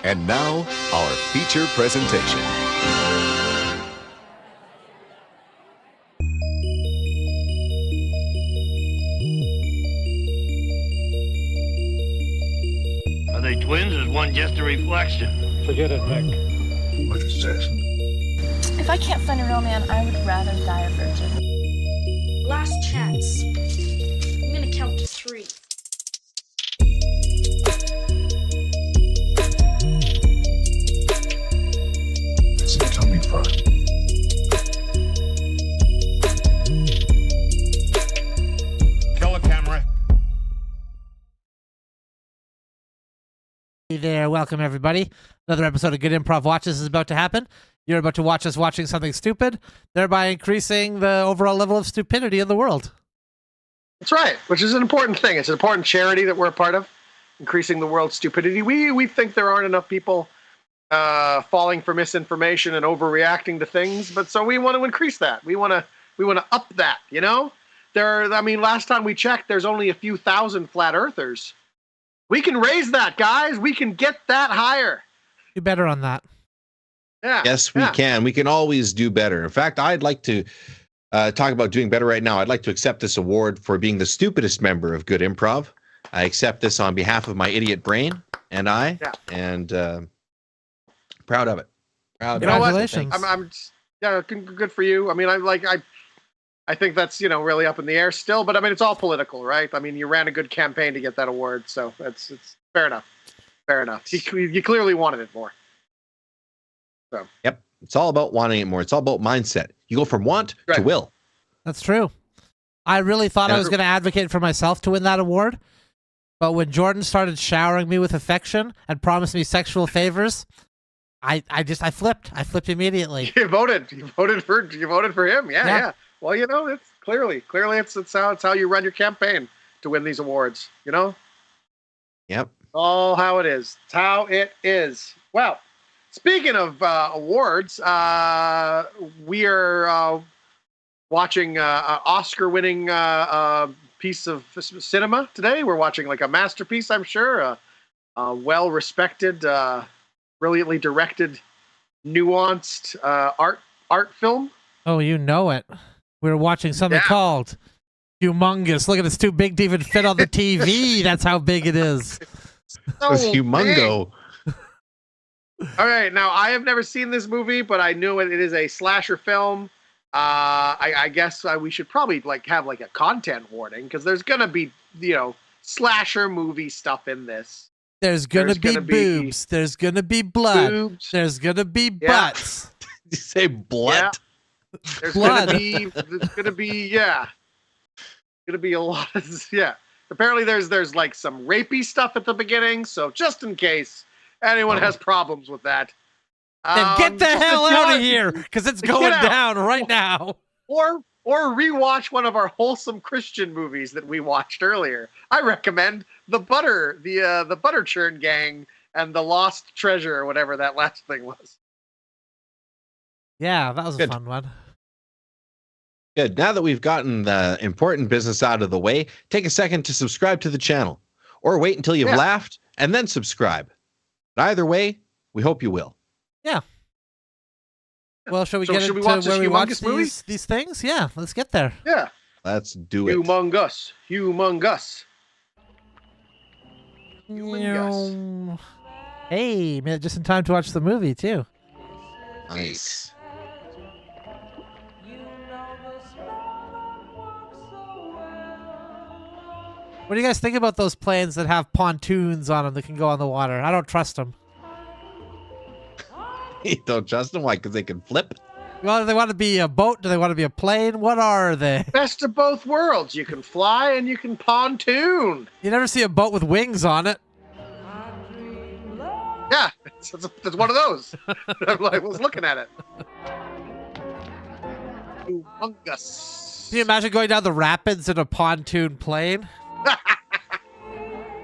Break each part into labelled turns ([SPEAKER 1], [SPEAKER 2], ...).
[SPEAKER 1] And now, our feature presentation.
[SPEAKER 2] Are they twins or is one just a reflection?
[SPEAKER 3] Forget it, Vic.
[SPEAKER 4] What is this?
[SPEAKER 5] If I can't find a real man, I would rather die a virgin.
[SPEAKER 6] Last chance. I'm gonna count to 3.
[SPEAKER 4] Where's it coming from?
[SPEAKER 3] Kill a camera.
[SPEAKER 7] Hey there, welcome everybody. Another episode of Good Improv Watches is about to happen. You're about to watch us watching something stupid, thereby increasing the overall level of stupidity in the world.
[SPEAKER 8] That's right, which is an important thing. It's an important charity that we're a part of, increasing the world's stupidity. We think there aren't enough people falling for misinformation and overreacting to things, but so we want to increase that. We want to up that. You know, last time we checked, there's only a few thousand flat earthers. We can raise that, guys. We can get that higher.
[SPEAKER 7] Do better on that.
[SPEAKER 8] Yeah.
[SPEAKER 9] Yes, we can. We can always do better. In fact, I'd like to talk about doing better right now. I'd like to accept this award for being the stupidest member of Good Improv. I accept this on behalf of my idiot brain and I, and proud of it. Proud.
[SPEAKER 7] Congratulations.
[SPEAKER 8] I'm good for you. I mean, I think that's, really up in the air still, but I mean, it's all political, right? I mean, you ran a good campaign to get that award, so it's fair enough. Fair enough. You clearly wanted it more. So.
[SPEAKER 9] Yep. It's all about wanting it more. It's all about mindset. You go from want to will.
[SPEAKER 7] That's true. I really thought I was going to advocate for myself to win that award, but when Jordan started showering me with affection and promised me sexual favors, I flipped. I flipped immediately.
[SPEAKER 8] You voted for him. Yeah. Well, it's clearly it's how you run your campaign to win these awards.
[SPEAKER 9] Yep.
[SPEAKER 8] All how it is. It's how it is. Well, speaking of awards, we are watching an Oscar-winning piece of cinema today. We're watching like a masterpiece, I'm sure, a well-respected, brilliantly directed, nuanced art film.
[SPEAKER 7] Oh, you know it. We were watching something called Humongous. Look at it's too big to even fit on the TV. That's how big it is.
[SPEAKER 9] It's humongo.
[SPEAKER 8] All right, now I have never seen this movie, but I knew it is a slasher film. I guess we should probably have a content warning because there's gonna be slasher movie stuff in this.
[SPEAKER 7] There's gonna be boobs. There's gonna be blood.
[SPEAKER 8] Boobs.
[SPEAKER 7] There's gonna be butts.
[SPEAKER 9] Did you say blood?
[SPEAKER 8] Yeah. There's gonna be a lot of Apparently there's some rapey stuff at the beginning, so just in case anyone has problems with that,
[SPEAKER 7] then get the hell out of here because it's going down right now.
[SPEAKER 8] Or rewatch one of our wholesome Christian movies that we watched earlier. I recommend the Butter Churn Gang and the Lost Treasure or whatever that last thing was.
[SPEAKER 7] Yeah, that was a fun one.
[SPEAKER 9] Good. Now that we've gotten the important business out of the way, take a second to subscribe to the channel. Or wait until you've laughed and then subscribe. But either way, we hope you will.
[SPEAKER 7] Yeah. Well, shall we get into where we watch these things? Yeah, let's get there.
[SPEAKER 8] Yeah.
[SPEAKER 9] Let's do it.
[SPEAKER 8] Humongous.
[SPEAKER 7] Hey, man, just in time to watch the movie, too.
[SPEAKER 9] Nice.
[SPEAKER 7] What do you guys think about those planes that have pontoons on them that can go on the water? I don't trust them.
[SPEAKER 9] You don't trust them? Why? Because they can flip?
[SPEAKER 7] Well, do they want to be a boat? Do they want to be a plane? What are they? Best
[SPEAKER 8] of both worlds. You can fly and you can pontoon.
[SPEAKER 7] You never see a boat with wings on it.
[SPEAKER 8] Yeah, it's one of those. I was looking at it. Humongous.
[SPEAKER 7] Can you imagine going down the rapids in a pontoon plane?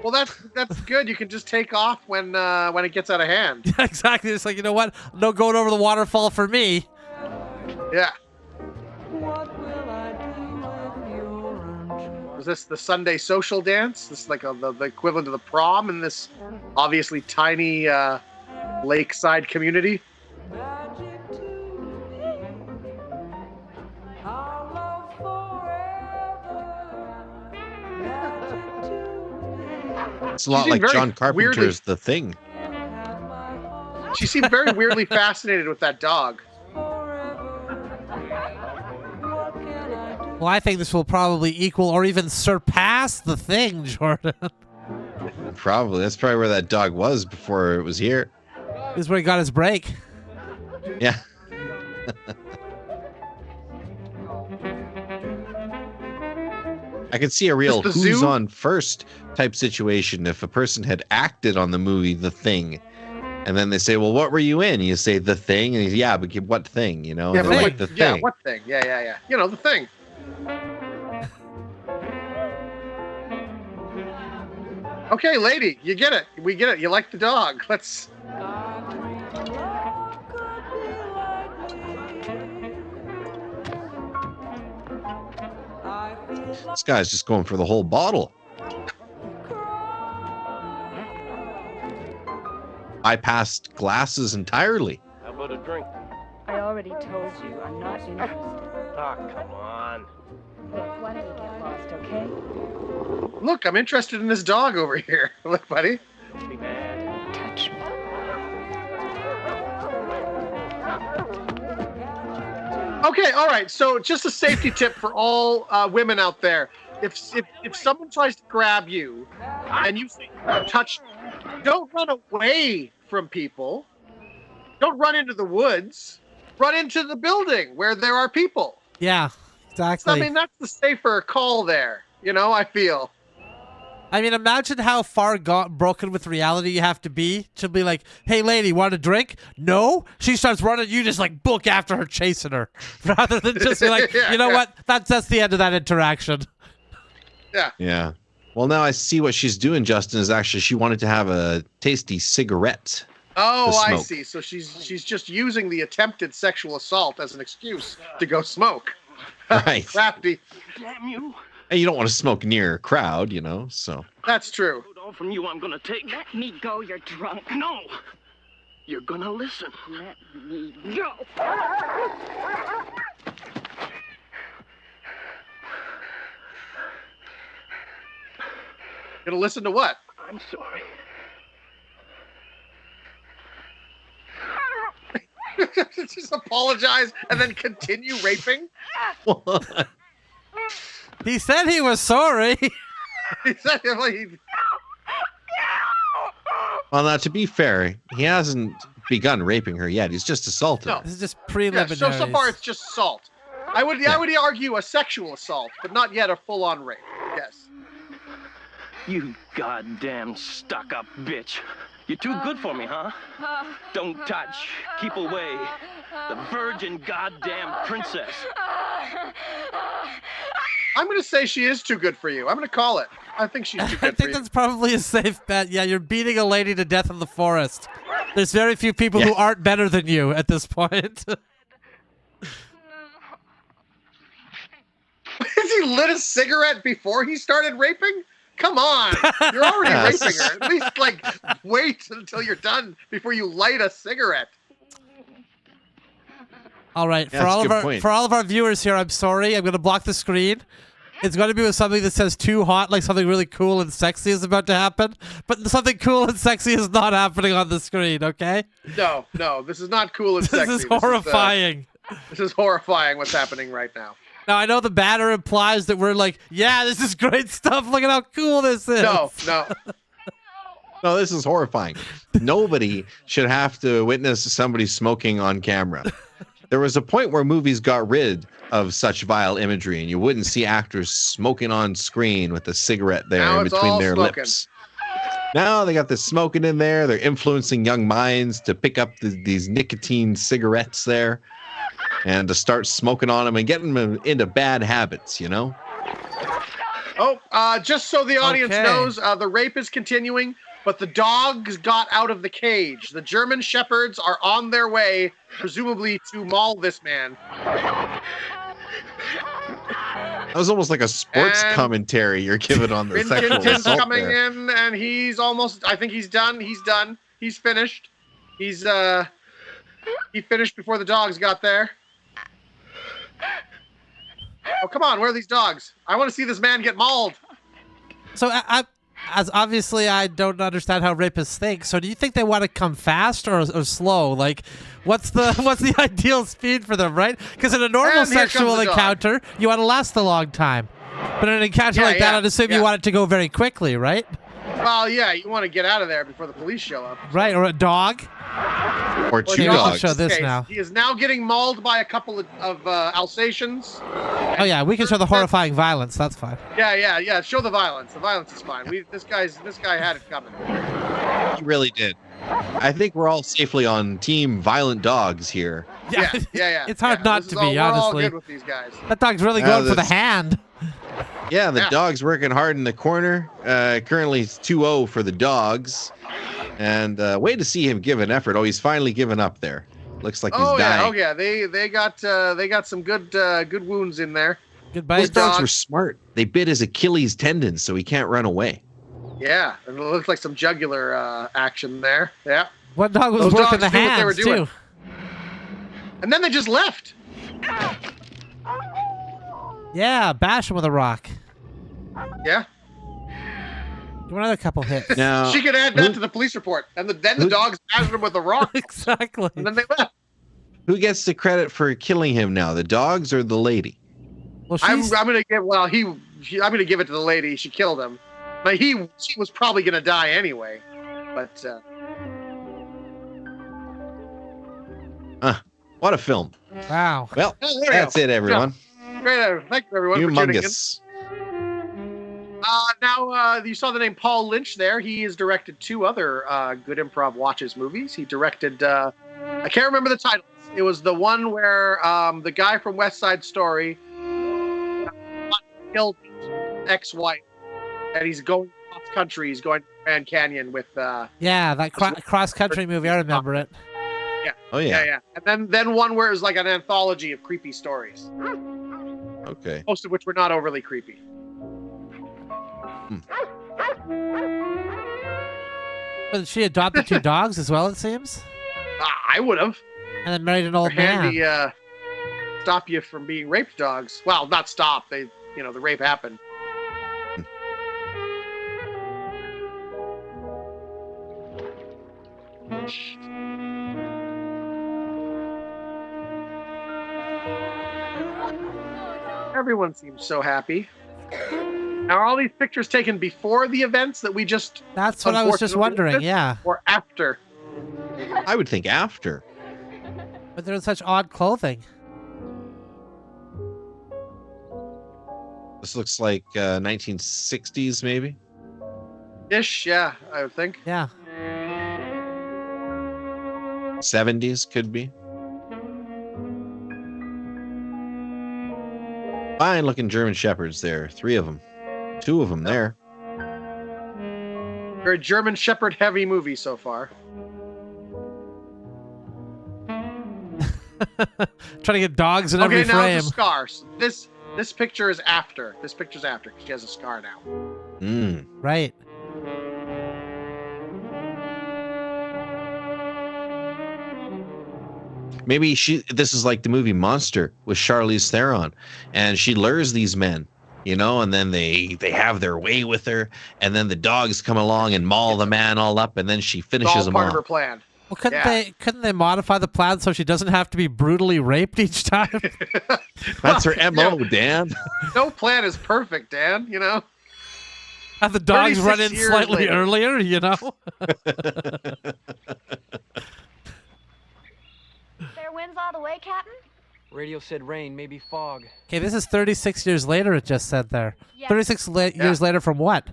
[SPEAKER 8] Well, that's good. You can just take off when it gets out of hand.
[SPEAKER 7] Yeah, exactly. It's like, you know what? No going over the waterfall for me.
[SPEAKER 8] Yeah. Was this the Sunday social dance? This is like the equivalent of the prom in this obviously tiny lakeside community.
[SPEAKER 9] It's a lot like John Carpenter's The Thing.
[SPEAKER 8] She seemed very weirdly fascinated with that dog.
[SPEAKER 7] Well, I think this will probably equal or even surpass The Thing, Jordan.
[SPEAKER 9] Probably. That's probably where that dog was before it was here.
[SPEAKER 7] This is where he got his break.
[SPEAKER 9] Yeah. I could see a real who's
[SPEAKER 8] zoo?
[SPEAKER 9] on first type situation if a person had acted on the movie The Thing. And then they say, well, what were you in? You say The Thing. And he's, yeah, but what thing? You know?
[SPEAKER 8] Yeah,
[SPEAKER 9] and
[SPEAKER 8] but
[SPEAKER 9] like, The Thing.
[SPEAKER 8] Yeah, what thing? Yeah. You know, The Thing. Okay, lady, you get it. We get it. You like the dog. Let's...
[SPEAKER 9] This guy's just going for the whole bottle. I passed glasses entirely.
[SPEAKER 2] How about a drink?
[SPEAKER 10] I already told you I'm not interested.
[SPEAKER 2] Oh, come on.
[SPEAKER 10] Look, why don't you get lost, okay?
[SPEAKER 8] Look, I'm interested in this dog over here. Look, buddy.
[SPEAKER 2] Don't be mad.
[SPEAKER 10] Touch me.
[SPEAKER 8] Okay, all right. So, just a safety tip for all women out there: if someone tries to grab you and you say touch, don't run away from people. Don't run into the woods. Run into the building where there are people.
[SPEAKER 7] Yeah, exactly.
[SPEAKER 8] I mean, that's the safer call there. You know, I feel.
[SPEAKER 7] I mean, imagine how far broken with reality you have to be be like, hey, lady, want a drink? No? She starts running, you just like book after her, chasing her. Rather than just be like, you know what? That's the end of that interaction.
[SPEAKER 8] Yeah.
[SPEAKER 9] Yeah. Well, now I see what she's doing, Justin, is actually she wanted to have a tasty cigarette.
[SPEAKER 8] Oh, I see. So she's just using the attempted sexual assault as an excuse to go smoke.
[SPEAKER 9] Right.
[SPEAKER 8] Crafty.
[SPEAKER 2] Damn you.
[SPEAKER 9] And you don't want to smoke near a crowd, you know, so.
[SPEAKER 8] That's true.
[SPEAKER 2] All from you I'm gonna take.
[SPEAKER 10] Let me go, you're drunk.
[SPEAKER 2] No! You're gonna listen.
[SPEAKER 10] Let me go.
[SPEAKER 8] Gonna listen to what?
[SPEAKER 2] I'm sorry.
[SPEAKER 8] Just apologize and then continue raping?
[SPEAKER 7] He said he was sorry.
[SPEAKER 8] He said, like,
[SPEAKER 9] Well, now, to be fair, he hasn't begun raping her yet. He's just assaulted her.
[SPEAKER 7] This is just
[SPEAKER 8] yeah,
[SPEAKER 7] preliminaries.
[SPEAKER 8] so far it's just assault. I would argue a sexual assault, but not yet a full-on rape. Yes.
[SPEAKER 2] You goddamn stuck-up bitch. You're too good for me, huh? Don't touch. Keep away. The virgin goddamn princess.
[SPEAKER 8] I'm going to say she is too good for you. I'm going to call it. I think she's too good
[SPEAKER 7] I
[SPEAKER 8] for
[SPEAKER 7] think
[SPEAKER 8] you.
[SPEAKER 7] that's probably a safe bet. Yeah, you're beating a lady to death in the forest. There's very few people who aren't better than you at this point.
[SPEAKER 8] Has he lit a cigarette before he started raping? Come on. You're already raping her. At least, like, wait until you're done before you light a cigarette.
[SPEAKER 7] All right,
[SPEAKER 9] Yeah,
[SPEAKER 7] for
[SPEAKER 9] that's
[SPEAKER 7] all of our viewers here, I'm sorry. I'm going to block the screen. It's going to be with something that says too hot, like something really cool and sexy is about to happen. But something cool and sexy is not happening on the screen, okay?
[SPEAKER 8] No, this is not cool and sexy.
[SPEAKER 7] This is horrifying.
[SPEAKER 8] This is horrifying what's happening right now.
[SPEAKER 7] Now, I know the banner implies that we're like, yeah, this is great stuff. Look at how cool this is.
[SPEAKER 8] No.
[SPEAKER 9] No, this is horrifying. Nobody should have to witness somebody smoking on camera. There was a point where movies got rid of such vile imagery, and you wouldn't see actors smoking on screen with a cigarette there
[SPEAKER 8] Now
[SPEAKER 9] in
[SPEAKER 8] it's
[SPEAKER 9] between
[SPEAKER 8] all
[SPEAKER 9] their
[SPEAKER 8] smoking.
[SPEAKER 9] lips. Now they got the smoking in there. They're influencing young minds to pick up these nicotine cigarettes there and to start smoking on them and getting them into bad habits, you know?
[SPEAKER 8] Oh, just so the audience
[SPEAKER 7] Okay.
[SPEAKER 8] knows, the rape is continuing, but the dogs got out of the cage. The German shepherds are on their way, presumably to maul this man.
[SPEAKER 9] That was almost like a sports
[SPEAKER 8] And
[SPEAKER 9] commentary you're giving on the sexual
[SPEAKER 8] Pinchins
[SPEAKER 9] assault
[SPEAKER 8] coming
[SPEAKER 9] there.
[SPEAKER 8] in, and he's almost. I think he's done. He's done. He's finished. He finished before the dogs got there. Oh, come on! Where are these dogs? I want to see this man get mauled.
[SPEAKER 7] So as obviously I don't understand how rapists think. So do you think they want to come fast or slow? Like, what's the ideal speed for them, right? Because in a normal
[SPEAKER 8] And here comes
[SPEAKER 7] sexual
[SPEAKER 8] the dog.
[SPEAKER 7] encounter, you want to last a long time. But in an encounter
[SPEAKER 8] Yeah,
[SPEAKER 7] like that,
[SPEAKER 8] yeah,
[SPEAKER 7] I'd assume
[SPEAKER 8] yeah.
[SPEAKER 7] you want it to go very quickly, right?
[SPEAKER 8] Well, yeah, you want to get out of there before the police show up.
[SPEAKER 7] Right, or a dog.
[SPEAKER 9] Or
[SPEAKER 8] Well,
[SPEAKER 9] two
[SPEAKER 7] Maybe I'll
[SPEAKER 9] dogs.
[SPEAKER 7] show this
[SPEAKER 8] Okay,
[SPEAKER 7] now.
[SPEAKER 8] He is now getting mauled by a couple of Alsatians.
[SPEAKER 7] Oh yeah, we can show the horrifying violence. That's fine.
[SPEAKER 8] Yeah. Show the violence. The violence is fine. This guy had it coming.
[SPEAKER 9] He really did. I think we're all safely on team violent dogs here.
[SPEAKER 8] Yeah.
[SPEAKER 7] It's hard not
[SPEAKER 8] This
[SPEAKER 7] to
[SPEAKER 8] is all-
[SPEAKER 7] be,
[SPEAKER 8] we're all
[SPEAKER 7] honestly.
[SPEAKER 8] good with these guys.
[SPEAKER 7] That dog's really going for the
[SPEAKER 9] that's-
[SPEAKER 7] hand.
[SPEAKER 9] Yeah, the
[SPEAKER 8] Yeah.
[SPEAKER 9] dog's working hard in the corner. Currently, it's 2-0 for the dogs. And way to see him give an effort. Oh, he's finally given up there. Looks like he's dying.
[SPEAKER 8] They got some good wounds in there.
[SPEAKER 7] Goodbye.
[SPEAKER 9] Those dogs
[SPEAKER 8] dog.
[SPEAKER 9] were smart. They bit his Achilles tendon, so he can't run away.
[SPEAKER 8] Yeah, and it looks like some jugular action there. Yeah,
[SPEAKER 7] One dog was
[SPEAKER 8] Those
[SPEAKER 7] working the
[SPEAKER 8] dogs knew what they were
[SPEAKER 7] hands
[SPEAKER 8] doing.
[SPEAKER 7] too.
[SPEAKER 8] and then they just left.
[SPEAKER 7] Yeah, bash him with a rock.
[SPEAKER 8] Yeah,
[SPEAKER 7] Give him another couple hits.
[SPEAKER 9] Now,
[SPEAKER 8] she could add that to the police report, and then the dogs bashed him with a rock,
[SPEAKER 7] Exactly.
[SPEAKER 8] and then they left.
[SPEAKER 9] who gets the credit for killing him now? The dogs or the lady?
[SPEAKER 7] Well,
[SPEAKER 8] I'm
[SPEAKER 7] she's,
[SPEAKER 8] gonna give. Well, I'm gonna give it to the lady. She killed him, but she was probably gonna die anyway. But
[SPEAKER 9] What a film.
[SPEAKER 7] wow.
[SPEAKER 9] Well,
[SPEAKER 8] there you
[SPEAKER 9] that's
[SPEAKER 8] go.
[SPEAKER 9] it, everyone.
[SPEAKER 8] Great, thank you everyone for tuning in.
[SPEAKER 9] Humongous.
[SPEAKER 8] Now, you saw the name Paul Lynch there. He has directed 2 other Good Improv Watches movies. He directed, I can't remember the titles. It was the one where the guy from West Side Story killed his ex-wife, and he's going cross country. He's going to Grand Canyon with.
[SPEAKER 7] Yeah, that cross country movie. I remember it.
[SPEAKER 9] Oh, yeah.
[SPEAKER 8] Yeah. And then one where it was like an anthology of creepy stories,
[SPEAKER 9] Okay.
[SPEAKER 8] most of which were not overly creepy.
[SPEAKER 7] But she adopted 2 dogs as well, it seems,
[SPEAKER 8] I would have.
[SPEAKER 7] and then married an old man.
[SPEAKER 8] Handy, stop you from being raped dogs. Well, not stop. The rape happened. Everyone seems so happy. Now, are all these pictures taken before the events that we just,
[SPEAKER 7] That's what I was just
[SPEAKER 8] unfortunately
[SPEAKER 7] wondering.
[SPEAKER 8] witnessed,
[SPEAKER 7] Yeah,
[SPEAKER 8] or after?
[SPEAKER 9] I would think after.
[SPEAKER 7] but they're in such odd clothing.
[SPEAKER 9] This looks like 1960s, maybe.
[SPEAKER 8] Ish, yeah, I would think.
[SPEAKER 7] Yeah.
[SPEAKER 9] 70s could be. Fine looking German Shepherds there. 3 of them. 2 of them there.
[SPEAKER 8] Very German Shepherd heavy movie so far.
[SPEAKER 7] Trying to get dogs in
[SPEAKER 8] Okay,
[SPEAKER 7] every
[SPEAKER 8] now
[SPEAKER 7] frame.
[SPEAKER 8] the scars. This picture is after. This picture's after because she has a scar now.
[SPEAKER 9] Mm.
[SPEAKER 7] Right.
[SPEAKER 9] Maybe this is like the movie Monster with Charlize Theron, and she lures these men, and then they have their way with her, and then the dogs come along and maul the man all up, and then she
[SPEAKER 8] It's
[SPEAKER 9] finishes
[SPEAKER 8] all
[SPEAKER 9] them
[SPEAKER 8] part of
[SPEAKER 9] off.
[SPEAKER 8] her plan.
[SPEAKER 7] Well, couldn't
[SPEAKER 8] Yeah.
[SPEAKER 7] they modify the plan so she doesn't have to be brutally raped each time?
[SPEAKER 9] That's her MO, Dan.
[SPEAKER 8] No plan is perfect, Dan.
[SPEAKER 7] Have the dogs
[SPEAKER 8] 36
[SPEAKER 7] run in
[SPEAKER 8] years
[SPEAKER 7] slightly
[SPEAKER 8] later.
[SPEAKER 7] earlier,
[SPEAKER 5] Fair winds all the way, Captain?
[SPEAKER 11] Radio said rain, maybe fog.
[SPEAKER 7] Okay, this is 36 years later, it just said there.
[SPEAKER 5] Yeah.
[SPEAKER 7] 36 years later from what?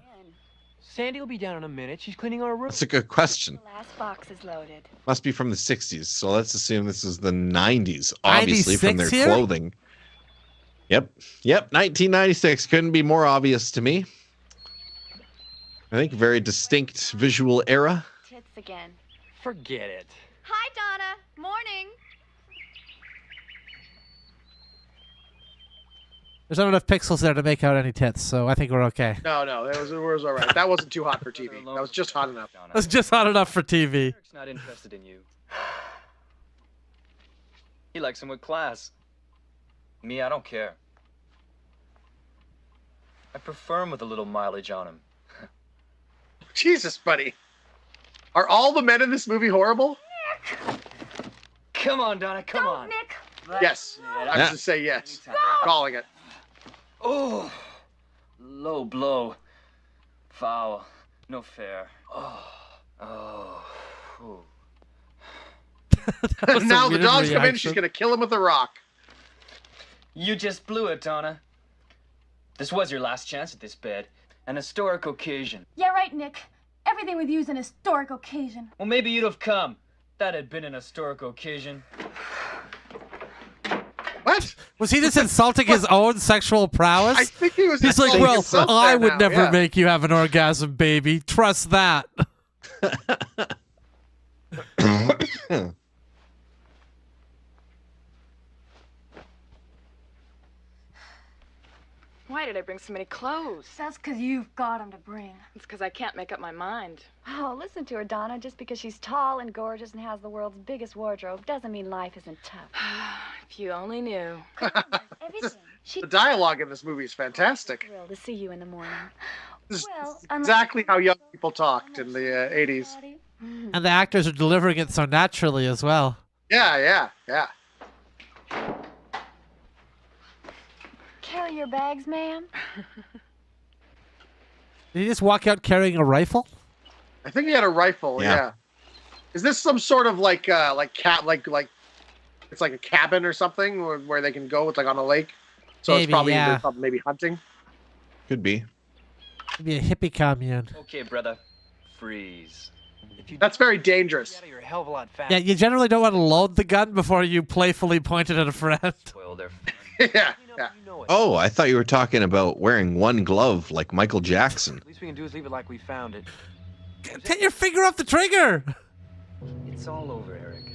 [SPEAKER 11] Sandy will be down in a minute. She's cleaning our room.
[SPEAKER 9] That's a good question.
[SPEAKER 5] The last box is loaded.
[SPEAKER 9] Must be from the 60s, so let's assume this is the 90s, obviously, from their
[SPEAKER 7] 96 here?
[SPEAKER 9] clothing. Yep, 1996. Couldn't be more obvious to me. I think very distinct visual era.
[SPEAKER 5] Tits again.
[SPEAKER 11] Forget it.
[SPEAKER 5] Hi, Donna. Morning.
[SPEAKER 7] There's not enough pixels there to make out any tits, so I think we're okay.
[SPEAKER 8] No, it was all right. That wasn't too hot for TV. That was just hot enough.
[SPEAKER 7] That's just hot enough for TV.
[SPEAKER 11] Eric's not interested in you. He likes him with class. Me, I don't care. I prefer him with a little mileage on him.
[SPEAKER 8] Jesus, buddy. Are all the men in this movie horrible?
[SPEAKER 11] Come on, Donna, come on.
[SPEAKER 10] Nick.
[SPEAKER 8] Yes. I was going to say yes. Calling it.
[SPEAKER 11] Oh, low blow. Foul. No fair. Oh. Ooh.
[SPEAKER 8] Now the dog's come in,
[SPEAKER 7] reaction.
[SPEAKER 8] she's going to kill him with a rock.
[SPEAKER 11] You just blew it, Donna. This was your last chance at this bed. An historic occasion.
[SPEAKER 5] Yeah, right, Nick. Everything with you is an historic occasion.
[SPEAKER 11] Well, maybe you'd have come. That had been an historic occasion.
[SPEAKER 8] What?
[SPEAKER 7] Was he just insulting his own sexual prowess?
[SPEAKER 8] I think he was.
[SPEAKER 7] He's like,
[SPEAKER 8] insulting
[SPEAKER 7] well,
[SPEAKER 8] himself
[SPEAKER 7] I
[SPEAKER 8] there
[SPEAKER 7] would
[SPEAKER 8] now,
[SPEAKER 7] never
[SPEAKER 8] yeah.
[SPEAKER 7] make you have an orgasm, baby. Trust that.
[SPEAKER 12] Why did I bring so many clothes?
[SPEAKER 5] That's because you've got them to bring.
[SPEAKER 12] It's because I can't make up my mind.
[SPEAKER 10] Oh, listen to her, Donna. Just because she's tall and gorgeous and has the world's biggest wardrobe doesn't mean life isn't tough.
[SPEAKER 12] If you only knew.
[SPEAKER 10] Everything.
[SPEAKER 8] The dialogue in this movie is fantastic.
[SPEAKER 10] Thrilled to see you in the morning.
[SPEAKER 8] This is
[SPEAKER 10] Well,
[SPEAKER 8] exactly how young people talked in the 80s.
[SPEAKER 7] And the actors are delivering it so naturally as well.
[SPEAKER 8] Yeah.
[SPEAKER 10] Carry your bags, ma'am.
[SPEAKER 7] Did he just walk out carrying a rifle?
[SPEAKER 8] I think he had a rifle. Yeah. Is this some sort of like it's like a cabin or something where they can go? It's like on a lake. So
[SPEAKER 7] Maybe,
[SPEAKER 8] it's probably
[SPEAKER 7] yeah.
[SPEAKER 8] either maybe hunting.
[SPEAKER 9] Could be.
[SPEAKER 7] Maybe a hippie commune.
[SPEAKER 11] Okay, brother. Freeze. If you
[SPEAKER 8] That's very dangerous.
[SPEAKER 11] you're a hell of a lot faster.
[SPEAKER 7] Yeah, you generally don't want to load the gun before you playfully point it at a friend.
[SPEAKER 11] Well, they're
[SPEAKER 8] Yeah.
[SPEAKER 11] you know it.
[SPEAKER 9] Oh, I thought you were talking about wearing one glove like Michael Jackson.
[SPEAKER 11] Least we can do is leave it like we found it.
[SPEAKER 7] Get your finger off the trigger!
[SPEAKER 11] It's all over, Eric.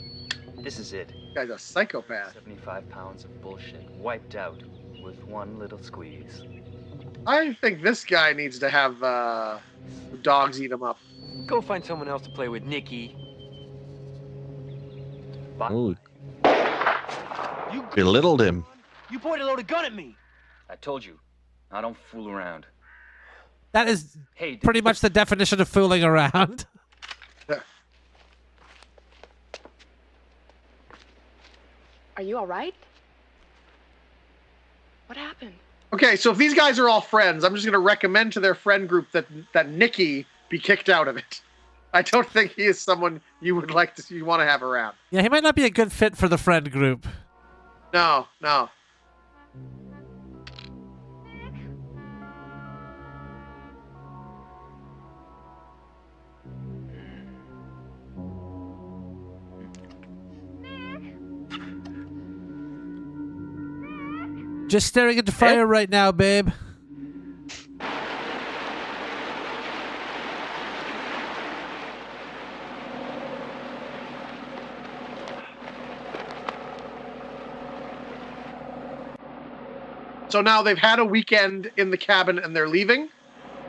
[SPEAKER 11] This is it.
[SPEAKER 8] This guy's a psychopath.
[SPEAKER 11] 75 pounds of bullshit wiped out with one little squeeze.
[SPEAKER 8] I think this guy needs to have dogs eat him up.
[SPEAKER 11] Go find someone else to play with, Nikki.
[SPEAKER 9] Ooh,
[SPEAKER 11] You
[SPEAKER 9] belittled him.
[SPEAKER 11] You pointed a loaded gun at me. I told you, I don't fool around.
[SPEAKER 7] That is
[SPEAKER 11] Hey,
[SPEAKER 7] pretty much the definition of fooling around.
[SPEAKER 12] Are you all right? What happened?
[SPEAKER 8] Okay, so if these guys are all friends, I'm just going to recommend to their friend group that Nikki be kicked out of it. I don't think he is someone you would like to you want to have around.
[SPEAKER 7] Yeah, he might not be a good fit for the friend group.
[SPEAKER 8] No.
[SPEAKER 7] Just staring at the fire right now, babe.
[SPEAKER 8] So now they've had a weekend in the cabin and they're leaving.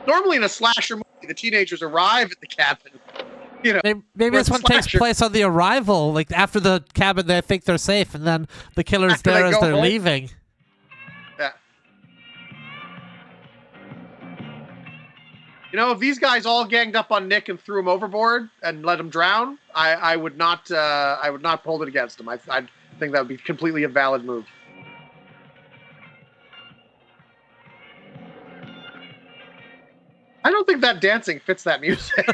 [SPEAKER 8] Normally in a slasher movie, the teenagers arrive at the cabin. You know,
[SPEAKER 7] Maybe
[SPEAKER 8] where
[SPEAKER 7] this
[SPEAKER 8] the
[SPEAKER 7] one takes
[SPEAKER 8] slasher-
[SPEAKER 7] place on the arrival. Like, after the cabin, they think they're safe, and then the killer's
[SPEAKER 8] After they
[SPEAKER 7] there as
[SPEAKER 8] go
[SPEAKER 7] they're
[SPEAKER 8] home?
[SPEAKER 7] leaving.
[SPEAKER 8] Yeah. You know, if these guys all ganged up on Nick and threw him overboard and let him drown, I would not hold it against him. I think that would be completely a valid move. I don't think that dancing fits that music.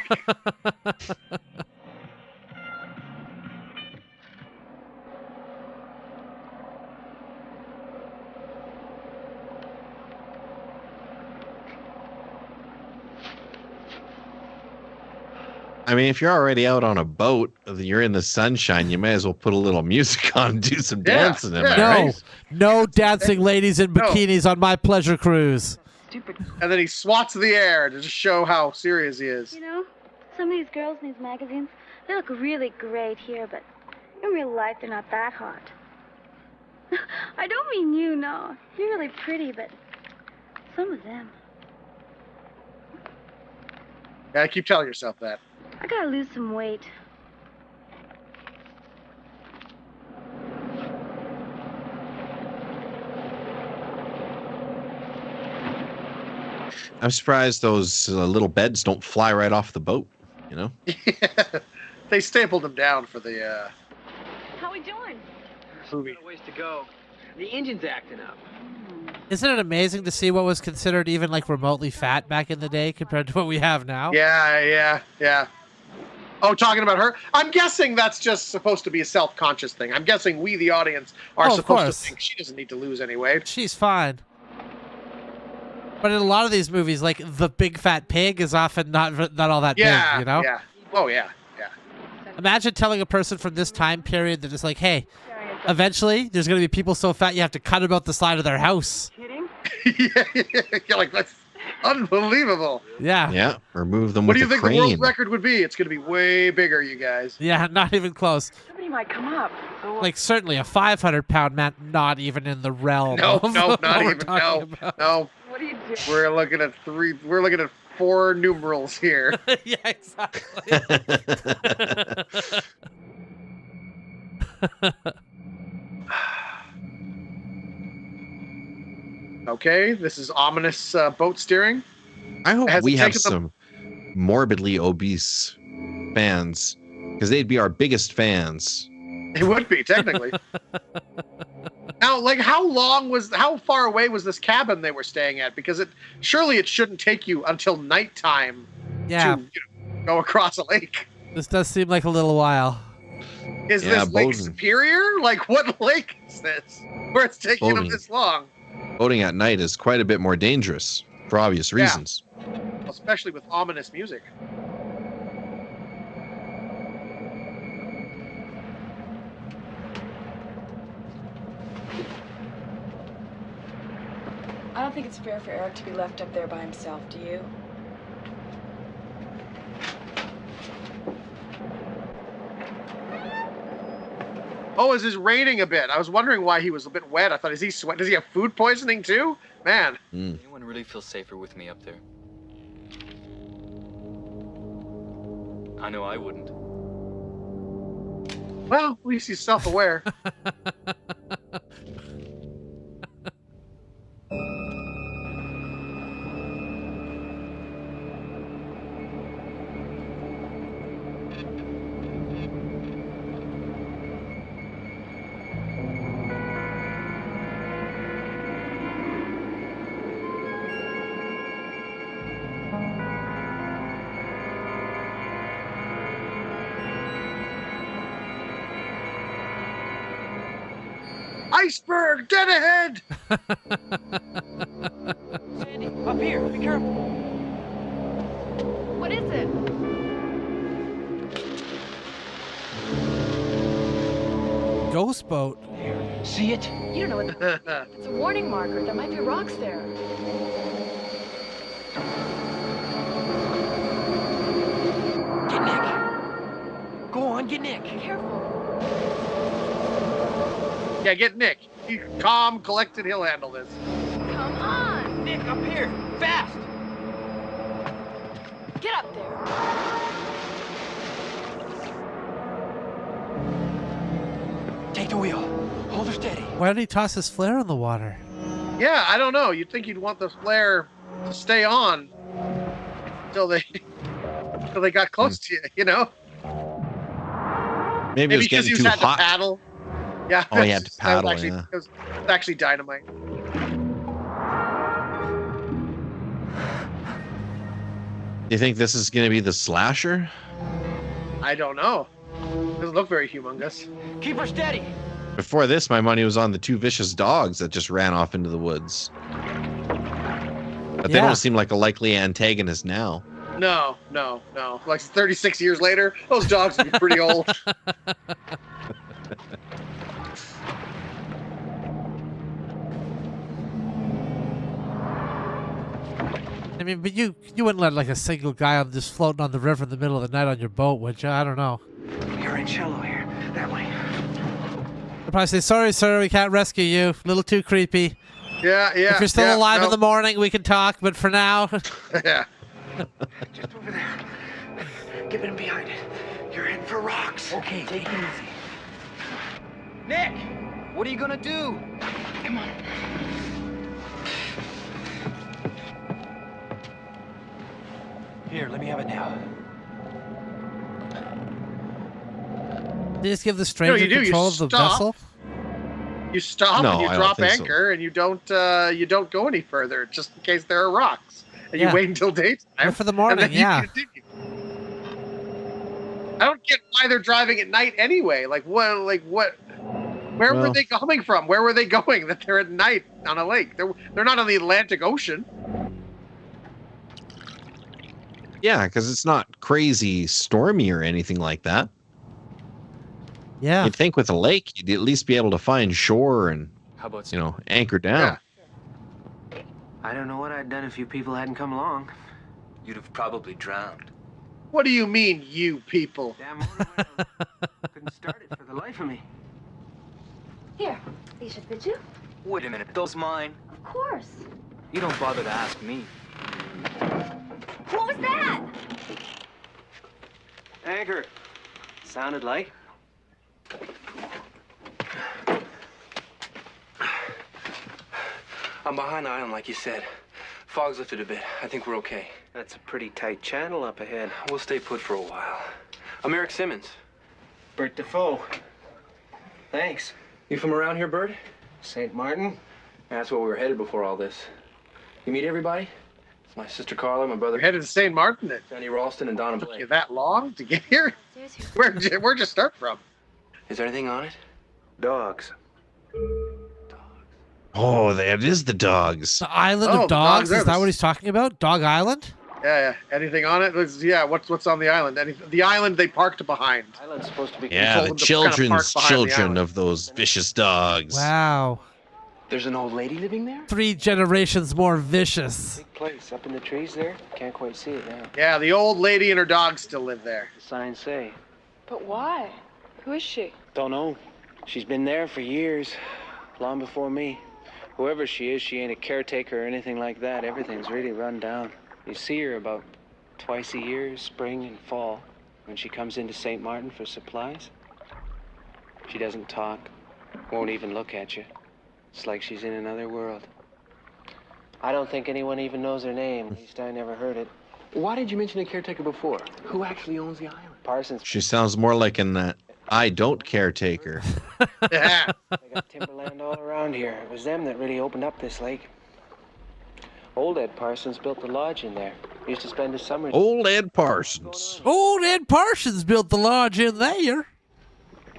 [SPEAKER 9] I mean, if you're already out on a boat, you're in the sunshine, you may as well put a little music on and do some dancing. Am I
[SPEAKER 7] No,
[SPEAKER 9] right?
[SPEAKER 7] no dancing ladies in bikinis on my pleasure cruise.
[SPEAKER 10] Stupid.
[SPEAKER 8] And then he swats the air to just show how serious he is.
[SPEAKER 13] You know, some of these girls in these magazines, they look really great here, but in real life, they're not that hot. I don't mean you, no. You're really pretty, but some of them.
[SPEAKER 8] Yeah, keep telling yourself that.
[SPEAKER 13] I gotta lose some weight.
[SPEAKER 9] I'm surprised those little beds don't fly right off the boat, you know?
[SPEAKER 8] Yeah. They stapled them down for the
[SPEAKER 12] How we doing?
[SPEAKER 8] movie.
[SPEAKER 11] A ways to go. The engine's acting up.
[SPEAKER 7] Isn't it amazing to see what was considered even like remotely fat back in the day compared to what we have now?
[SPEAKER 8] Yeah. Oh, talking about her? I'm guessing that's just supposed to be a self-conscious thing. I'm guessing we, the audience, are supposed to think she doesn't need to lose any weight.
[SPEAKER 7] She's fine. But in a lot of these movies, like the big fat pig is often not all that big, you know?
[SPEAKER 8] Yeah. Oh, yeah.
[SPEAKER 7] Imagine telling a person from this time period that it's like, hey, eventually there's going to be people so fat you have to cut them out the side of their house.
[SPEAKER 12] Kidding?
[SPEAKER 8] You're like, that's unbelievable.
[SPEAKER 7] Yeah.
[SPEAKER 9] Yeah, remove them
[SPEAKER 8] What
[SPEAKER 9] with
[SPEAKER 8] do you
[SPEAKER 9] a
[SPEAKER 8] think
[SPEAKER 9] crane.
[SPEAKER 8] the world record would be? It's going to be way bigger, you guys.
[SPEAKER 7] Yeah, not even close.
[SPEAKER 12] Somebody might come up. So
[SPEAKER 7] Like, certainly a 500-pound man, not even in the realm.
[SPEAKER 8] No,
[SPEAKER 7] of
[SPEAKER 8] not
[SPEAKER 7] what we're
[SPEAKER 8] even.
[SPEAKER 7] talking about.
[SPEAKER 8] No.
[SPEAKER 12] what do you do?
[SPEAKER 8] We're looking at We're looking at 4 numerals here.
[SPEAKER 7] Yeah, exactly.
[SPEAKER 8] Okay, this is ominous boat steering.
[SPEAKER 9] I hope
[SPEAKER 8] Has
[SPEAKER 9] we
[SPEAKER 8] it
[SPEAKER 9] have
[SPEAKER 8] taken
[SPEAKER 9] some morbidly obese fans, because they'd be our biggest fans.
[SPEAKER 8] It would be, technically. Now, like, how far away was this cabin they were staying at? Because surely it shouldn't take you until nighttime
[SPEAKER 7] Yeah.
[SPEAKER 8] to go across a lake.
[SPEAKER 7] This does seem like a little while.
[SPEAKER 8] Is
[SPEAKER 9] Yeah,
[SPEAKER 8] this Lake
[SPEAKER 9] Bowden.
[SPEAKER 8] Superior? Like, what lake is this? Where it's taking them
[SPEAKER 9] Bowden.
[SPEAKER 8] this long?
[SPEAKER 9] Boating at night is quite a bit more dangerous, for obvious reasons.
[SPEAKER 8] Especially with ominous music.
[SPEAKER 12] I don't think it's fair for Eric to be left up there by himself, do you?
[SPEAKER 8] Oh, is this raining a bit? I was wondering why he was a bit wet. I thought, does he have food poisoning too? Man.
[SPEAKER 11] Anyone really feel safer with me up there? I know I wouldn't.
[SPEAKER 8] Well, at least he's self-aware. Iceberg, dead ahead!
[SPEAKER 11] Sandy, up here, be careful.
[SPEAKER 12] What is it?
[SPEAKER 7] Ghost boat.
[SPEAKER 11] See it?
[SPEAKER 12] You don't know what it's a warning marker. There might be rocks there.
[SPEAKER 11] Get Nick. Go on, get Nick.
[SPEAKER 12] Careful.
[SPEAKER 8] Yeah, get Nick. He's calm, collected. He'll handle this.
[SPEAKER 12] Come on.
[SPEAKER 11] Nick, up here, fast.
[SPEAKER 12] Get up there.
[SPEAKER 11] Take the wheel. Hold her steady.
[SPEAKER 7] Why did he toss his flare in the water?
[SPEAKER 8] Yeah, I don't know. You'd think you'd want the flare to stay on until they got close to you, you know?
[SPEAKER 9] Maybe it was
[SPEAKER 8] because
[SPEAKER 9] getting
[SPEAKER 8] he
[SPEAKER 9] too
[SPEAKER 8] had
[SPEAKER 9] hot.
[SPEAKER 8] to paddle. Yeah.
[SPEAKER 9] Oh, he had to
[SPEAKER 8] that was
[SPEAKER 9] paddle,
[SPEAKER 8] actually,
[SPEAKER 9] yeah.
[SPEAKER 8] It was actually dynamite.
[SPEAKER 9] Do you think this is going to be the slasher?
[SPEAKER 8] I don't know. Doesn't look very humongous.
[SPEAKER 11] Keep her steady.
[SPEAKER 9] Before this, my money was on the 2 vicious dogs that just ran off into the woods. But they
[SPEAKER 7] Yeah.
[SPEAKER 9] don't seem like a likely antagonist now.
[SPEAKER 8] No. Like 36 years later, those dogs would be pretty old.
[SPEAKER 7] I mean, but you wouldn't let like a single guy on just floating on the river in the middle of the night on your boat, would you? I don't know.
[SPEAKER 11] You're in shallow here. That way.
[SPEAKER 7] probably say, sorry, sir, we can't rescue you. A little too creepy.
[SPEAKER 8] Yeah.
[SPEAKER 7] If you're still alive in the morning, we can talk, but for now...
[SPEAKER 8] Yeah.
[SPEAKER 14] Just over there. Get in behind it. You're heading for rocks.
[SPEAKER 11] Okay, take it easy. Nick! What are you gonna do?
[SPEAKER 14] Come on.
[SPEAKER 11] Here, let me have it now.
[SPEAKER 7] They just give the stranger control of the vessel?
[SPEAKER 8] You stop and you drop anchor and you don't go any further just in case there are rocks. And you wait until daytime.
[SPEAKER 7] Or for the morning,
[SPEAKER 8] I don't get why they're driving at night anyway. Like what? Where were they coming from? Where were they going that they're at night on a lake? They're not on the Atlantic Ocean.
[SPEAKER 9] Yeah, because it's not crazy stormy or anything like that.
[SPEAKER 7] Yeah.
[SPEAKER 9] You'd think with a lake, you'd at least be able to find shore and, anchor down.
[SPEAKER 14] Yeah. I don't know what I'd done if you people hadn't come along.
[SPEAKER 11] You'd have probably drowned.
[SPEAKER 8] What do you mean, you people?
[SPEAKER 14] Damn motor couldn't start it for the life of me.
[SPEAKER 10] Here, these should fit you.
[SPEAKER 11] Wait a minute, those mine?
[SPEAKER 10] Of course.
[SPEAKER 11] You don't bother to ask me.
[SPEAKER 10] What was that?
[SPEAKER 14] Anchor. Sounded like.
[SPEAKER 2] I'm behind the island, like you said. Fog's lifted a bit. I think we're okay.
[SPEAKER 14] That's a pretty tight channel up ahead.
[SPEAKER 2] We'll stay put for a while. I'm Eric Simmons.
[SPEAKER 14] Bert Defoe. Thanks.
[SPEAKER 2] You from around here, Bert?
[SPEAKER 14] St. Martin?
[SPEAKER 2] That's where we were headed before all this. You meet everybody? It's my sister Carla, my brother.
[SPEAKER 8] We're headed to St. Martin.
[SPEAKER 2] Fanny Ralston and Donna
[SPEAKER 8] Took
[SPEAKER 2] Blake.
[SPEAKER 8] you that long to get here? Where'd you start from?
[SPEAKER 2] Is there anything on it?
[SPEAKER 14] Dogs.
[SPEAKER 9] Oh, that is the dogs.
[SPEAKER 7] The island of dogs? Is that what he's talking about? Dog Island?
[SPEAKER 8] Yeah. Anything on it? What's on the island? The island they parked behind.
[SPEAKER 14] The island's supposed to be.
[SPEAKER 9] Yeah, the children's children of those vicious dogs.
[SPEAKER 7] Wow.
[SPEAKER 2] There's an old lady living there?
[SPEAKER 7] 3 generations more vicious.
[SPEAKER 14] Big place up in the trees there. Can't quite see it now.
[SPEAKER 8] Yeah, the old lady and her dog still live there.
[SPEAKER 14] The signs say.
[SPEAKER 12] But why? Who is she?
[SPEAKER 14] Don't know. She's been there for years, long before me. Whoever she is, she ain't a caretaker or anything like that. Everything's really run down. You see her about twice a year, spring and fall, when she comes into St. Martin for supplies. She doesn't talk, won't even look at you. It's like she's in another world. I don't think anyone even knows her name. At least I never heard it.
[SPEAKER 2] Why did you mention a caretaker before? Who actually owns the island?
[SPEAKER 14] Parsons.
[SPEAKER 9] She sounds more like an I don't caretaker.
[SPEAKER 8] Yeah.
[SPEAKER 14] They got timberland all around here. It was them that really opened up this lake. Old Ed Parsons built the lodge in there. Used to spend his summers.
[SPEAKER 9] Old Ed Parsons.
[SPEAKER 7] Old Ed Parsons built the lodge in there.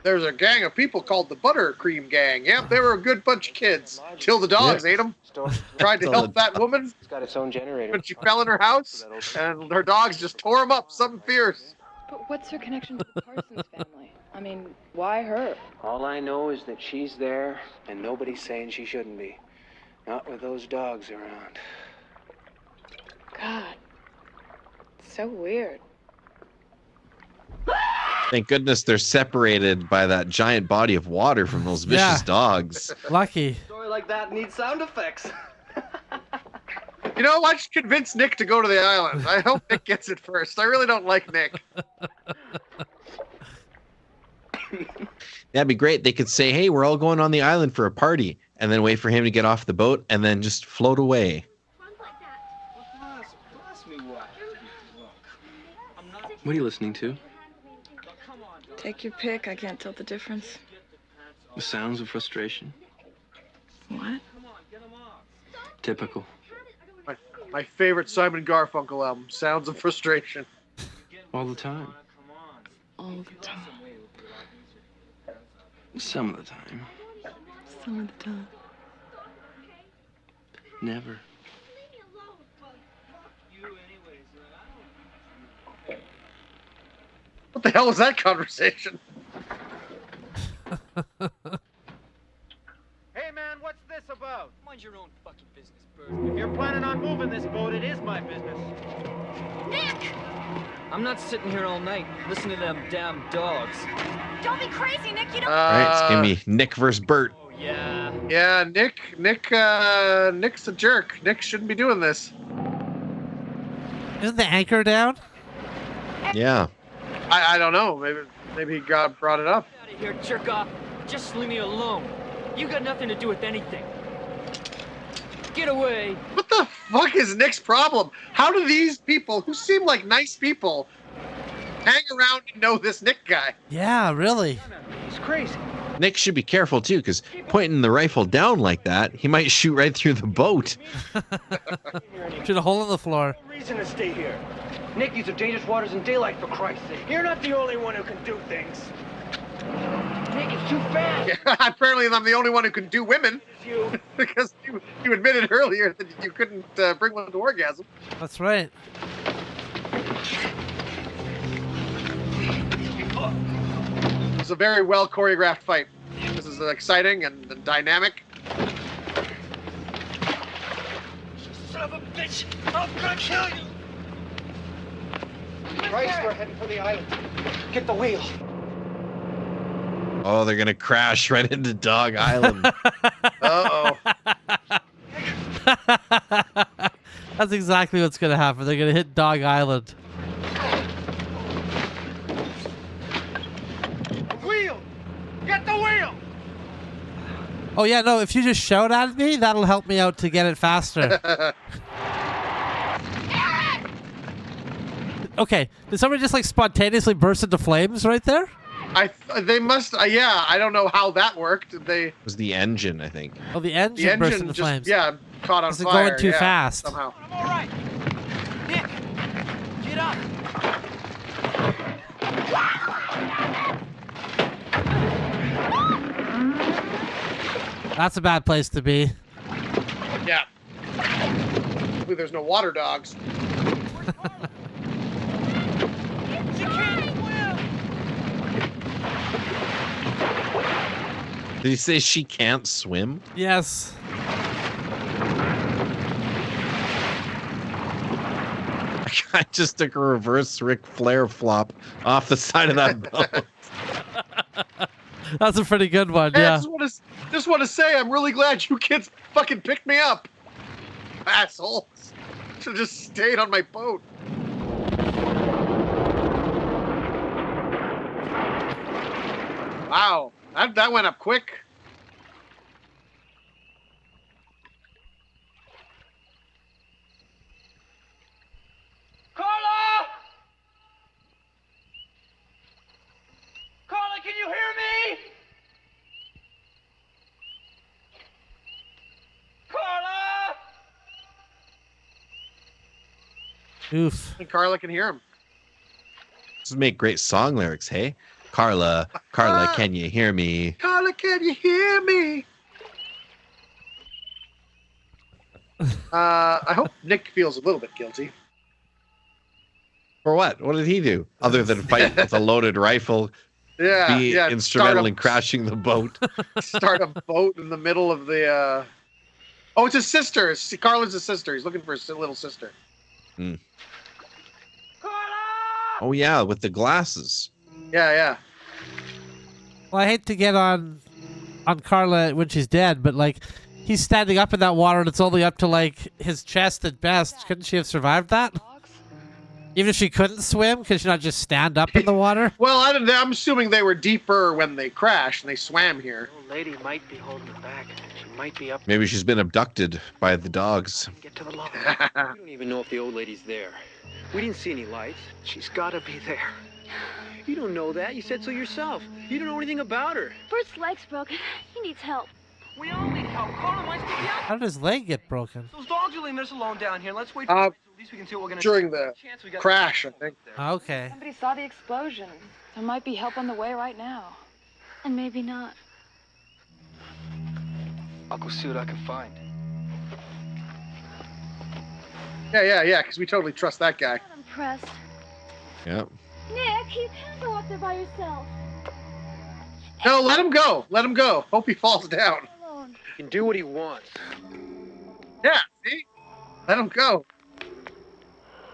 [SPEAKER 8] There's a gang of people called the Buttercream Gang. Yep, they were a good bunch of kids. Till the dogs ate them. Tried to help that woman
[SPEAKER 14] It's got its own generator.
[SPEAKER 8] when she fell in her house, and her dogs just tore them up, something fierce.
[SPEAKER 12] But what's her connection to the Parsons family? I mean, why her?
[SPEAKER 14] All I know is that she's there, and nobody's saying she shouldn't be. Not with those dogs around.
[SPEAKER 12] God. So weird.
[SPEAKER 9] Thank goodness they're separated by that giant body of water from those vicious dogs.
[SPEAKER 7] Lucky.
[SPEAKER 11] A story like that needs sound effects.
[SPEAKER 8] You know, I should convince Nick to go to the island. I hope Nick gets it first. I really don't like Nick.
[SPEAKER 9] That'd be great. They could say, hey, we're all going on the island for a party, and then wait for him to get off the boat and then just float away.
[SPEAKER 2] What are you listening to?
[SPEAKER 12] Take your pick. I can't tell the difference.
[SPEAKER 2] The sounds of frustration.
[SPEAKER 12] What?
[SPEAKER 2] Typical.
[SPEAKER 8] My favorite Simon Garfunkel album, Sounds of Frustration.
[SPEAKER 2] All the time.
[SPEAKER 12] All the time.
[SPEAKER 2] Some of the time.
[SPEAKER 12] Some of the time.
[SPEAKER 2] Never.
[SPEAKER 8] What the hell was that conversation?
[SPEAKER 15] Hey man, what's this about?
[SPEAKER 11] Mind your own fucking business, Bert.
[SPEAKER 15] If you're planning on moving this boat, it is my business.
[SPEAKER 10] Nick!
[SPEAKER 11] I'm not sitting here all night listening to them damn dogs.
[SPEAKER 10] Don't be crazy, Nick. You don't.
[SPEAKER 9] All right, it's gonna be Nick versus Bert.
[SPEAKER 11] Oh, yeah.
[SPEAKER 8] Yeah, Nick's a jerk. Nick shouldn't be doing this.
[SPEAKER 7] Isn't the anchor down?
[SPEAKER 9] Yeah.
[SPEAKER 8] I don't know. Maybe he brought it up.
[SPEAKER 11] Get out of here, jerk off. Just leave me alone. You got nothing to do with anything. Get away.
[SPEAKER 8] What the fuck is Nick's problem? How do these people, who seem like nice people, hang around and know this Nick guy?
[SPEAKER 7] Yeah, really.
[SPEAKER 8] He's crazy.
[SPEAKER 9] Nick should be careful too, because pointing the rifle down like that, he might shoot right through the boat.
[SPEAKER 7] Shoot a hole in the floor.
[SPEAKER 15] No reason to stay here. Nick, these are dangerous waters in daylight, for Christ's sake. You're not the only one who can do things. Nick, it's too fast.
[SPEAKER 8] Yeah, apparently I'm the only one who can do women. Because you admitted earlier that you couldn't bring one to orgasm.
[SPEAKER 7] That's right.
[SPEAKER 8] It's a very well choreographed fight. This is exciting and dynamic.
[SPEAKER 15] Son of a bitch! I'm gonna kill you! Christ, we're heading for the island. Get the wheel.
[SPEAKER 9] Oh, they're gonna crash right into Dog Island.
[SPEAKER 8] Uh-oh.
[SPEAKER 7] That's exactly what's gonna happen. They're gonna hit Dog Island.
[SPEAKER 15] Wheel! Get the wheel!
[SPEAKER 7] Oh yeah, no, if you just shout at me, that'll help me out to get it faster. Okay, did somebody just like spontaneously burst into flames right there?
[SPEAKER 8] They must, yeah, I don't know how that worked.
[SPEAKER 9] It was the engine, I think.
[SPEAKER 7] Oh, the engine burst into flames.
[SPEAKER 8] Yeah, caught on
[SPEAKER 7] Is it
[SPEAKER 8] fire.
[SPEAKER 7] going too fast?
[SPEAKER 8] Somehow.
[SPEAKER 15] I'm all right. Nick, get up.
[SPEAKER 7] That's a bad place to be.
[SPEAKER 8] Yeah. Hopefully there's no water dogs.
[SPEAKER 9] Did he say she can't swim?
[SPEAKER 7] Yes.
[SPEAKER 9] I just took a reverse Ric Flair flop off the side of that boat.
[SPEAKER 7] That's a pretty good one,
[SPEAKER 8] Hey,
[SPEAKER 7] yeah.
[SPEAKER 8] I just want to say I'm really glad you kids fucking picked me up. Assholes. Should have just stayed on my boat. Wow. That went up quick.
[SPEAKER 15] Carla! Carla, can you hear me? Carla!
[SPEAKER 7] Oof.
[SPEAKER 8] And Carla can hear him.
[SPEAKER 9] This would make great song lyrics, hey? Carla, can you hear me?
[SPEAKER 8] Carla, can you hear me? I hope Nick feels a little bit guilty.
[SPEAKER 9] For what? What did he do? Other than fight with a loaded rifle, be instrumental in crashing the boat.
[SPEAKER 8] Start a boat in the middle of the... Oh, it's his sister. Carla's his sister. He's looking for his little sister.
[SPEAKER 9] Mm. Oh, yeah, with the glasses.
[SPEAKER 8] Yeah.
[SPEAKER 7] Well, I hate to get on Carla when she's dead, but like he's standing up in that water and it's only up to like his chest at best. Couldn't she have survived that? Even if she couldn't swim, could she not just stand up in the water?
[SPEAKER 8] Well, I'm assuming they were deeper when they crashed and they swam here.
[SPEAKER 14] The old lady might be holding her back. She might be up.
[SPEAKER 9] Maybe she's been abducted by the dogs.
[SPEAKER 14] Get to the lock. We don't even know if the old lady's there. We didn't see any lights. She's gotta be there. You don't know that. You said so yourself. You don't know anything about her.
[SPEAKER 13] Bert's leg's broken. He needs help.
[SPEAKER 15] We all need help. Carla wants to be out.
[SPEAKER 7] How did his leg get broken?
[SPEAKER 15] Those dogs are leaving us alone down here. Let's wait for at least we can see what we're gonna
[SPEAKER 8] During
[SPEAKER 15] do.
[SPEAKER 8] the crash, I think.
[SPEAKER 7] Okay.
[SPEAKER 12] Somebody saw the explosion. There might be help on the way right now.
[SPEAKER 13] And maybe not.
[SPEAKER 11] I'll go see what I can find.
[SPEAKER 8] Yeah, because we totally trust that guy.
[SPEAKER 13] I'm impressed.
[SPEAKER 9] Yep.
[SPEAKER 13] Nick, you can't go up there by yourself.
[SPEAKER 8] No, let him go. Let him go. Hope he falls down.
[SPEAKER 14] He can do what he wants.
[SPEAKER 8] Yeah, see? Let him go.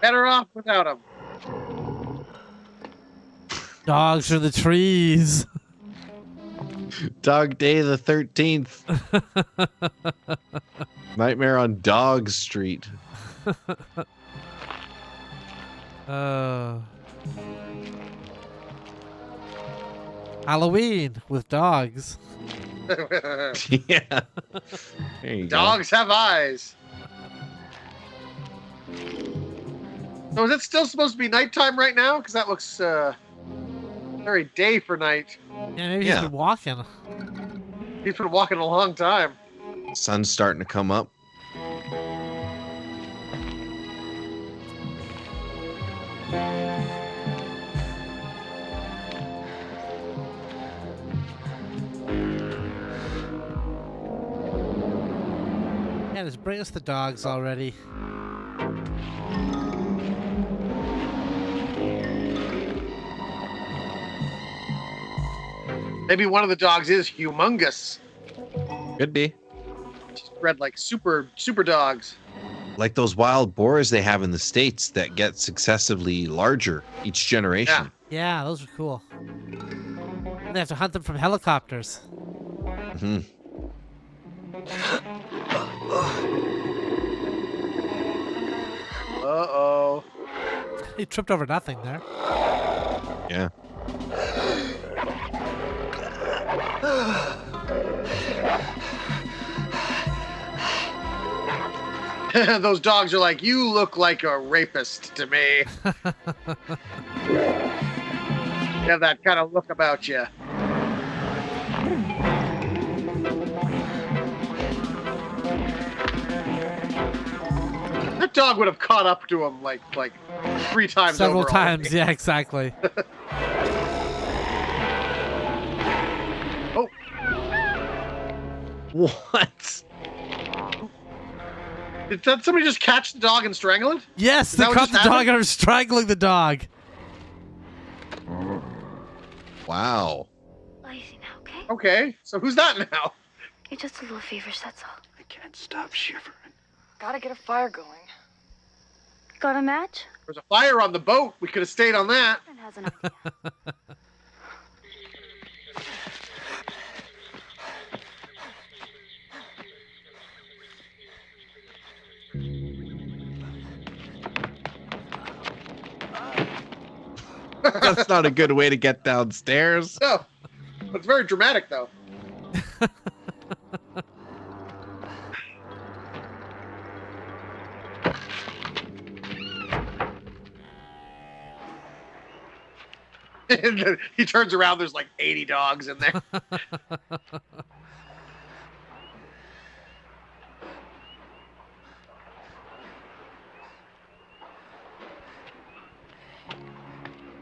[SPEAKER 8] Better off without him.
[SPEAKER 7] Dogs are the trees.
[SPEAKER 9] Dog Day the 13th. Nightmare on Dog Street.
[SPEAKER 7] Halloween with dogs.
[SPEAKER 9] Yeah. There you
[SPEAKER 8] Dogs have eyes. So is it still supposed to be nighttime right now? Because that looks very day for night.
[SPEAKER 7] Yeah, maybe he's been walking.
[SPEAKER 8] He's been walking a long time.
[SPEAKER 9] go. Sun's starting to come up.
[SPEAKER 7] Yeah, just bring us the dogs already.
[SPEAKER 8] Maybe one of the dogs is humongous.
[SPEAKER 9] Could be.
[SPEAKER 8] Just bred like super dogs.
[SPEAKER 9] Like those wild boars they have in the States that get successively larger each generation.
[SPEAKER 7] Yeah, those are cool. They have to hunt them from helicopters.
[SPEAKER 9] Hmm.
[SPEAKER 8] Uh-oh.
[SPEAKER 7] He tripped over nothing there.
[SPEAKER 9] Yeah.
[SPEAKER 8] Those dogs are like, you look like a rapist to me. You have that kind of look about you. That dog would have caught up to him like 3 times
[SPEAKER 7] Several
[SPEAKER 8] over
[SPEAKER 7] times,
[SPEAKER 8] already.
[SPEAKER 7] yeah, exactly.
[SPEAKER 8] Oh.
[SPEAKER 9] What?
[SPEAKER 8] Did somebody just catch the dog and strangle it?
[SPEAKER 7] Yes,
[SPEAKER 8] Is
[SPEAKER 7] they
[SPEAKER 8] that what
[SPEAKER 7] caught
[SPEAKER 8] just
[SPEAKER 7] the dog
[SPEAKER 8] happened?
[SPEAKER 7] and are strangling the dog.
[SPEAKER 9] Wow.
[SPEAKER 10] Easy now, okay?
[SPEAKER 8] Okay, so who's that now?
[SPEAKER 10] You're just a little feverish, that's all.
[SPEAKER 15] I can't stop shivering.
[SPEAKER 12] Gotta get a fire going.
[SPEAKER 10] Got a match?
[SPEAKER 8] There's a fire on the boat. We could have stayed on that.
[SPEAKER 10] Has an idea.
[SPEAKER 9] That's not a good way to get downstairs.
[SPEAKER 8] No. It's very dramatic, though. And then he turns around, there's like 80 dogs in there.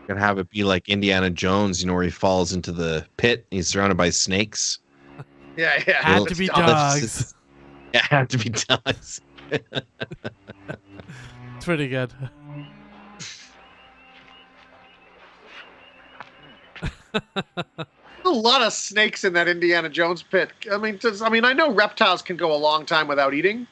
[SPEAKER 9] Gonna have it be like Indiana Jones, where he falls into the pit. And he's surrounded by snakes.
[SPEAKER 8] Yeah.
[SPEAKER 7] Had to be dogs.
[SPEAKER 9] Yeah, had to be dogs.
[SPEAKER 7] It's pretty good.
[SPEAKER 8] A lot of snakes in that Indiana Jones pit. I mean, I know reptiles can go a long time without eating,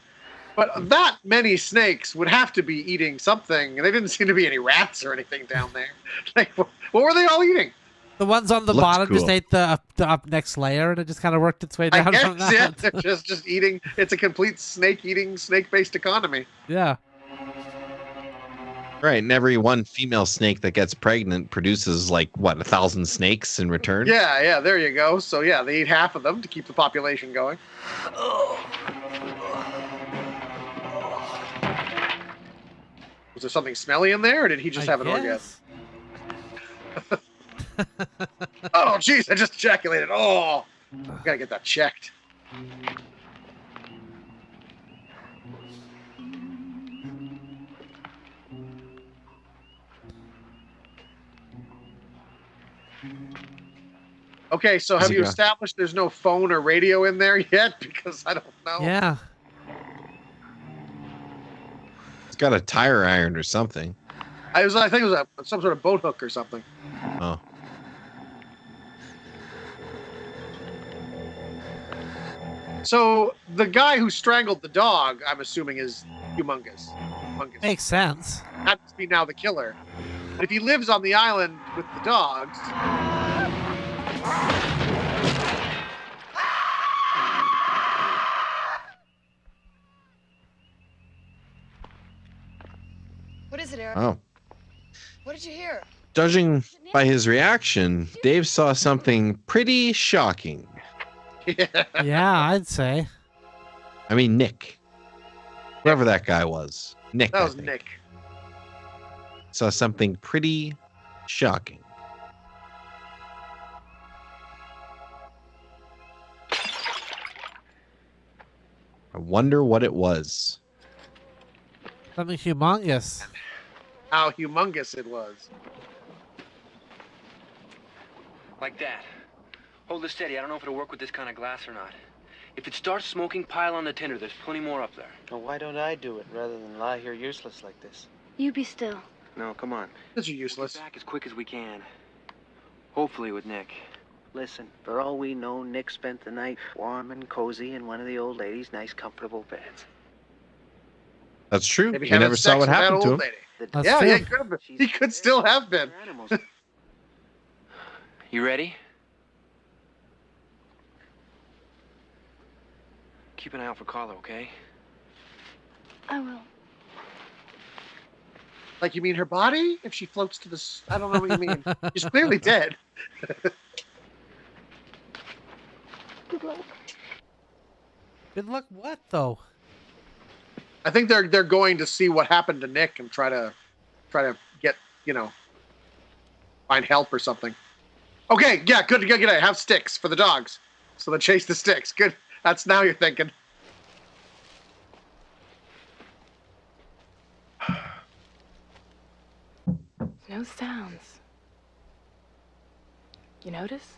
[SPEAKER 8] but that many snakes would have to be eating something. And they didn't seem to be any rats or anything down there. Like, what were they all eating?
[SPEAKER 7] The ones on the
[SPEAKER 9] Looks
[SPEAKER 7] bottom just
[SPEAKER 9] cool.
[SPEAKER 7] ate the up next layer, and it just kind of worked its way down
[SPEAKER 8] I guess,
[SPEAKER 7] from that.
[SPEAKER 8] yeah, they're just eating. It's a complete snake-eating, snake-based economy.
[SPEAKER 7] Yeah.
[SPEAKER 9] Right, and every one female snake that gets pregnant produces like what, 1,000 snakes in return?
[SPEAKER 8] Yeah, there you go. So yeah, they eat half of them to keep the population going. Was there something smelly in there, or did he just have an orgasm? Oh, jeez, I just ejaculated. Oh, gotta get that checked. Okay, so have you established there's no phone or radio in there yet? Because I don't know.
[SPEAKER 7] Yeah.
[SPEAKER 9] It's got a tire iron or something.
[SPEAKER 8] I think it was some sort of boat hook or something.
[SPEAKER 9] Oh.
[SPEAKER 8] So the guy who strangled the dog, I'm assuming, is Humongous.
[SPEAKER 7] Makes sense.
[SPEAKER 8] That must be now the killer. If he lives on the island with the dogs,
[SPEAKER 12] What is it, Eric?
[SPEAKER 9] Oh.
[SPEAKER 12] What did you hear?
[SPEAKER 9] Judging by his reaction, Dave saw something pretty shocking.
[SPEAKER 7] Yeah, I'd say.
[SPEAKER 9] I mean, Nick. Whoever that guy was. Nick.
[SPEAKER 8] That was Nick.
[SPEAKER 9] Saw something pretty shocking. I wonder what it was.
[SPEAKER 7] Something humongous.
[SPEAKER 8] How humongous it was.
[SPEAKER 15] Like that. Hold it steady. I don't know if it'll work with this kind of glass or not. If it starts smoking, pile on the tinder. There's plenty more up there.
[SPEAKER 14] Well, why don't I do it rather than lie here useless like this?
[SPEAKER 13] You be still.
[SPEAKER 15] No, come on.
[SPEAKER 8] These are useless.
[SPEAKER 15] Get back as quick as we can. Hopefully with Nick.
[SPEAKER 14] Listen, for all we know, Nick spent the night warm and cozy in one of the old lady's nice, comfortable beds.
[SPEAKER 9] That's true.
[SPEAKER 8] Maybe
[SPEAKER 9] You never saw what happened to him.
[SPEAKER 8] Yeah, he could have been. He could still have been.
[SPEAKER 15] You ready? Keep an eye out for Carla, okay?
[SPEAKER 13] I will.
[SPEAKER 8] Like, you mean her body? If she floats to the... I don't know what you mean. She's clearly dead.
[SPEAKER 13] Good luck.
[SPEAKER 7] Good luck what, though?
[SPEAKER 8] I think they're going to see what happened to Nick and try to get, find help or something. Okay, yeah, good. Have sticks for the dogs, so they chase the sticks. Good. That's now you're thinking.
[SPEAKER 12] No sounds. You notice?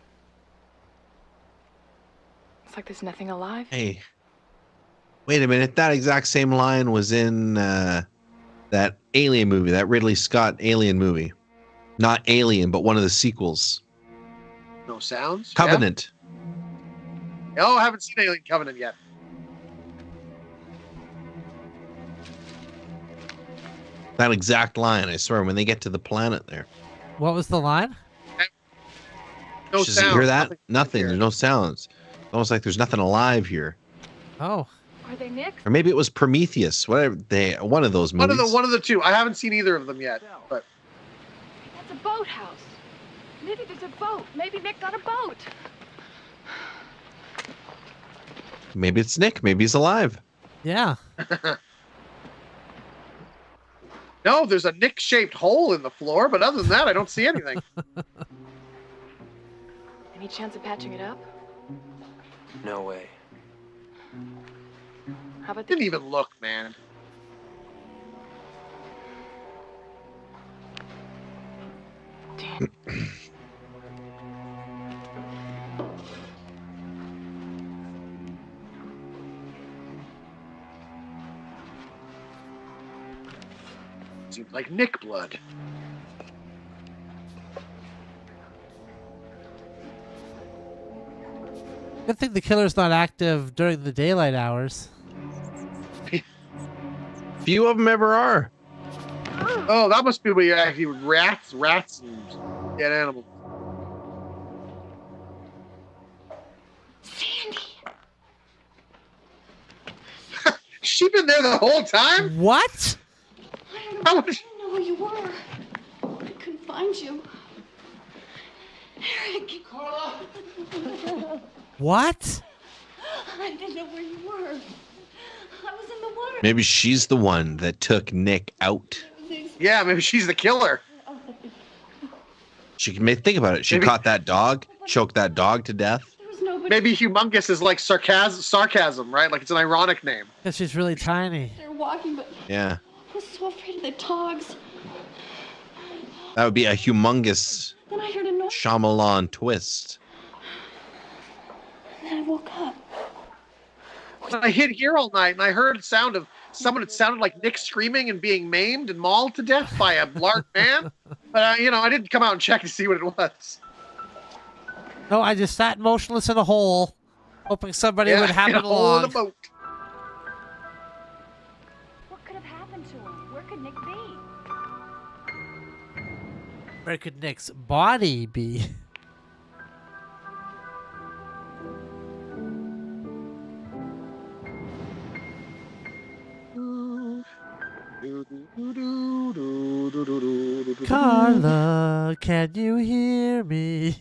[SPEAKER 12] It's like there's nothing alive.
[SPEAKER 9] Hey, wait a minute. That exact same line was in that Alien movie, that Ridley Scott Alien movie. Not Alien, but one of the sequels.
[SPEAKER 8] No sounds?
[SPEAKER 9] Covenant.
[SPEAKER 8] Yeah? Oh, I haven't seen Alien Covenant yet.
[SPEAKER 9] That exact line, I swear, when they get to the planet there.
[SPEAKER 7] What was the line?
[SPEAKER 8] No
[SPEAKER 9] Does
[SPEAKER 8] sounds.
[SPEAKER 9] you hear that? Nothing. There's no sounds. It's almost like there's nothing alive here.
[SPEAKER 7] Oh.
[SPEAKER 12] Are they Nick?
[SPEAKER 9] Or maybe it was Prometheus. Whatever. One of those movies.
[SPEAKER 8] One of the two. I haven't seen either of them yet. But
[SPEAKER 12] That's a boathouse. Maybe there's a boat. Maybe Nick got a boat.
[SPEAKER 9] Maybe it's Nick. Maybe he's alive.
[SPEAKER 7] Yeah.
[SPEAKER 8] no, there's a Nick-shaped hole in the floor, but other than that, I don't see anything.
[SPEAKER 12] Any chance of patching it up?
[SPEAKER 15] No way.
[SPEAKER 12] How about
[SPEAKER 8] Didn't even look, man.
[SPEAKER 12] Damn.
[SPEAKER 8] Seems like Nick blood.
[SPEAKER 7] Good thing the killer's not active during the daylight hours.
[SPEAKER 9] Few of them ever are.
[SPEAKER 8] Oh, that must be where you actually rats and dead animals.
[SPEAKER 12] Sandy.
[SPEAKER 8] She been there the whole time?
[SPEAKER 7] What?
[SPEAKER 13] I don't know where you were. I couldn't find you. Eric.
[SPEAKER 12] Carla.
[SPEAKER 7] What?
[SPEAKER 13] I didn't know where you were. I was in the water.
[SPEAKER 9] Maybe she's the one that took Nick out.
[SPEAKER 8] Yeah, maybe she's the killer.
[SPEAKER 9] She can think about it. She caught that dog, choked that dog to death.
[SPEAKER 8] Maybe Humongous is like sarcasm, right? Like it's an ironic name.
[SPEAKER 7] Because she's really tiny.
[SPEAKER 13] They're walking, but
[SPEAKER 9] Yeah.
[SPEAKER 13] I was so afraid of the dogs.
[SPEAKER 9] That would be a humongous
[SPEAKER 13] Then I heard a noise.
[SPEAKER 9] Shyamalan twist.
[SPEAKER 13] And then I woke up.
[SPEAKER 8] I hid here all night and I heard a sound of someone. It sounded like Nick screaming and being maimed and mauled to death by a large man. But I didn't come out and check to see what it was.
[SPEAKER 7] No, I just sat motionless in a hole, hoping somebody would happen
[SPEAKER 8] in a hole in
[SPEAKER 7] along.
[SPEAKER 8] a boat.
[SPEAKER 10] What could have happened to him? Where could Nick be?
[SPEAKER 7] Where could Nick's body be? Carla, can you hear me?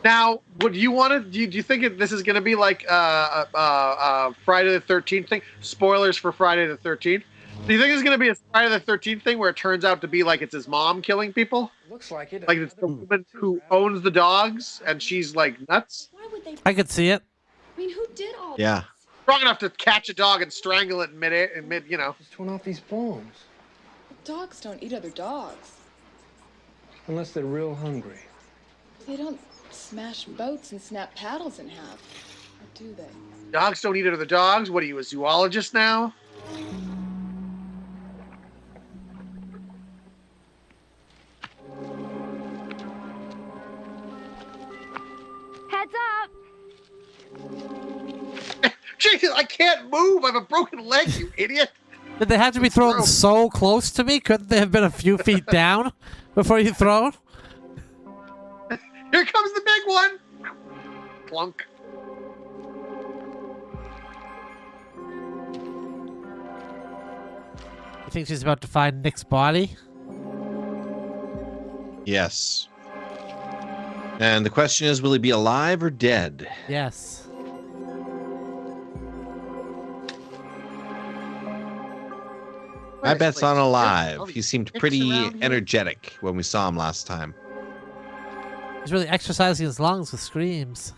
[SPEAKER 8] Now, would you want to? Do you think this is going to be like Friday the 13th thing? Spoilers for Friday the 13th. Do you think it's going to be a Friday the 13th thing where it turns out to be like it's his mom killing people?
[SPEAKER 15] Looks like it.
[SPEAKER 8] Like it's the woman who owns the dogs and she's like nuts?
[SPEAKER 6] Why would they?
[SPEAKER 7] I could see it.
[SPEAKER 6] I mean, who did all
[SPEAKER 9] Yeah.
[SPEAKER 8] Strong enough to catch a dog and strangle it in mid, you know.
[SPEAKER 15] Just torn off these bones.
[SPEAKER 12] Dogs don't eat other dogs.
[SPEAKER 15] Unless they're real hungry.
[SPEAKER 12] They don't smash boats and snap paddles in half. Or do they?
[SPEAKER 8] Dogs don't eat other dogs? What are you, a zoologist now?
[SPEAKER 10] Heads up!
[SPEAKER 8] Jesus, I can't move. I have a broken leg, you idiot.
[SPEAKER 7] Did they have to be thrown so close to me? Couldn't they have been a few feet down before you throw?
[SPEAKER 8] Here comes the big one. Plunk.
[SPEAKER 7] You think she's about to find Nick's body?
[SPEAKER 9] Yes. And the question is, will he be alive or dead?
[SPEAKER 7] Yes.
[SPEAKER 9] I bet's on alive. He seemed pretty energetic when we saw him last time.
[SPEAKER 7] He's really exercising his lungs with screams.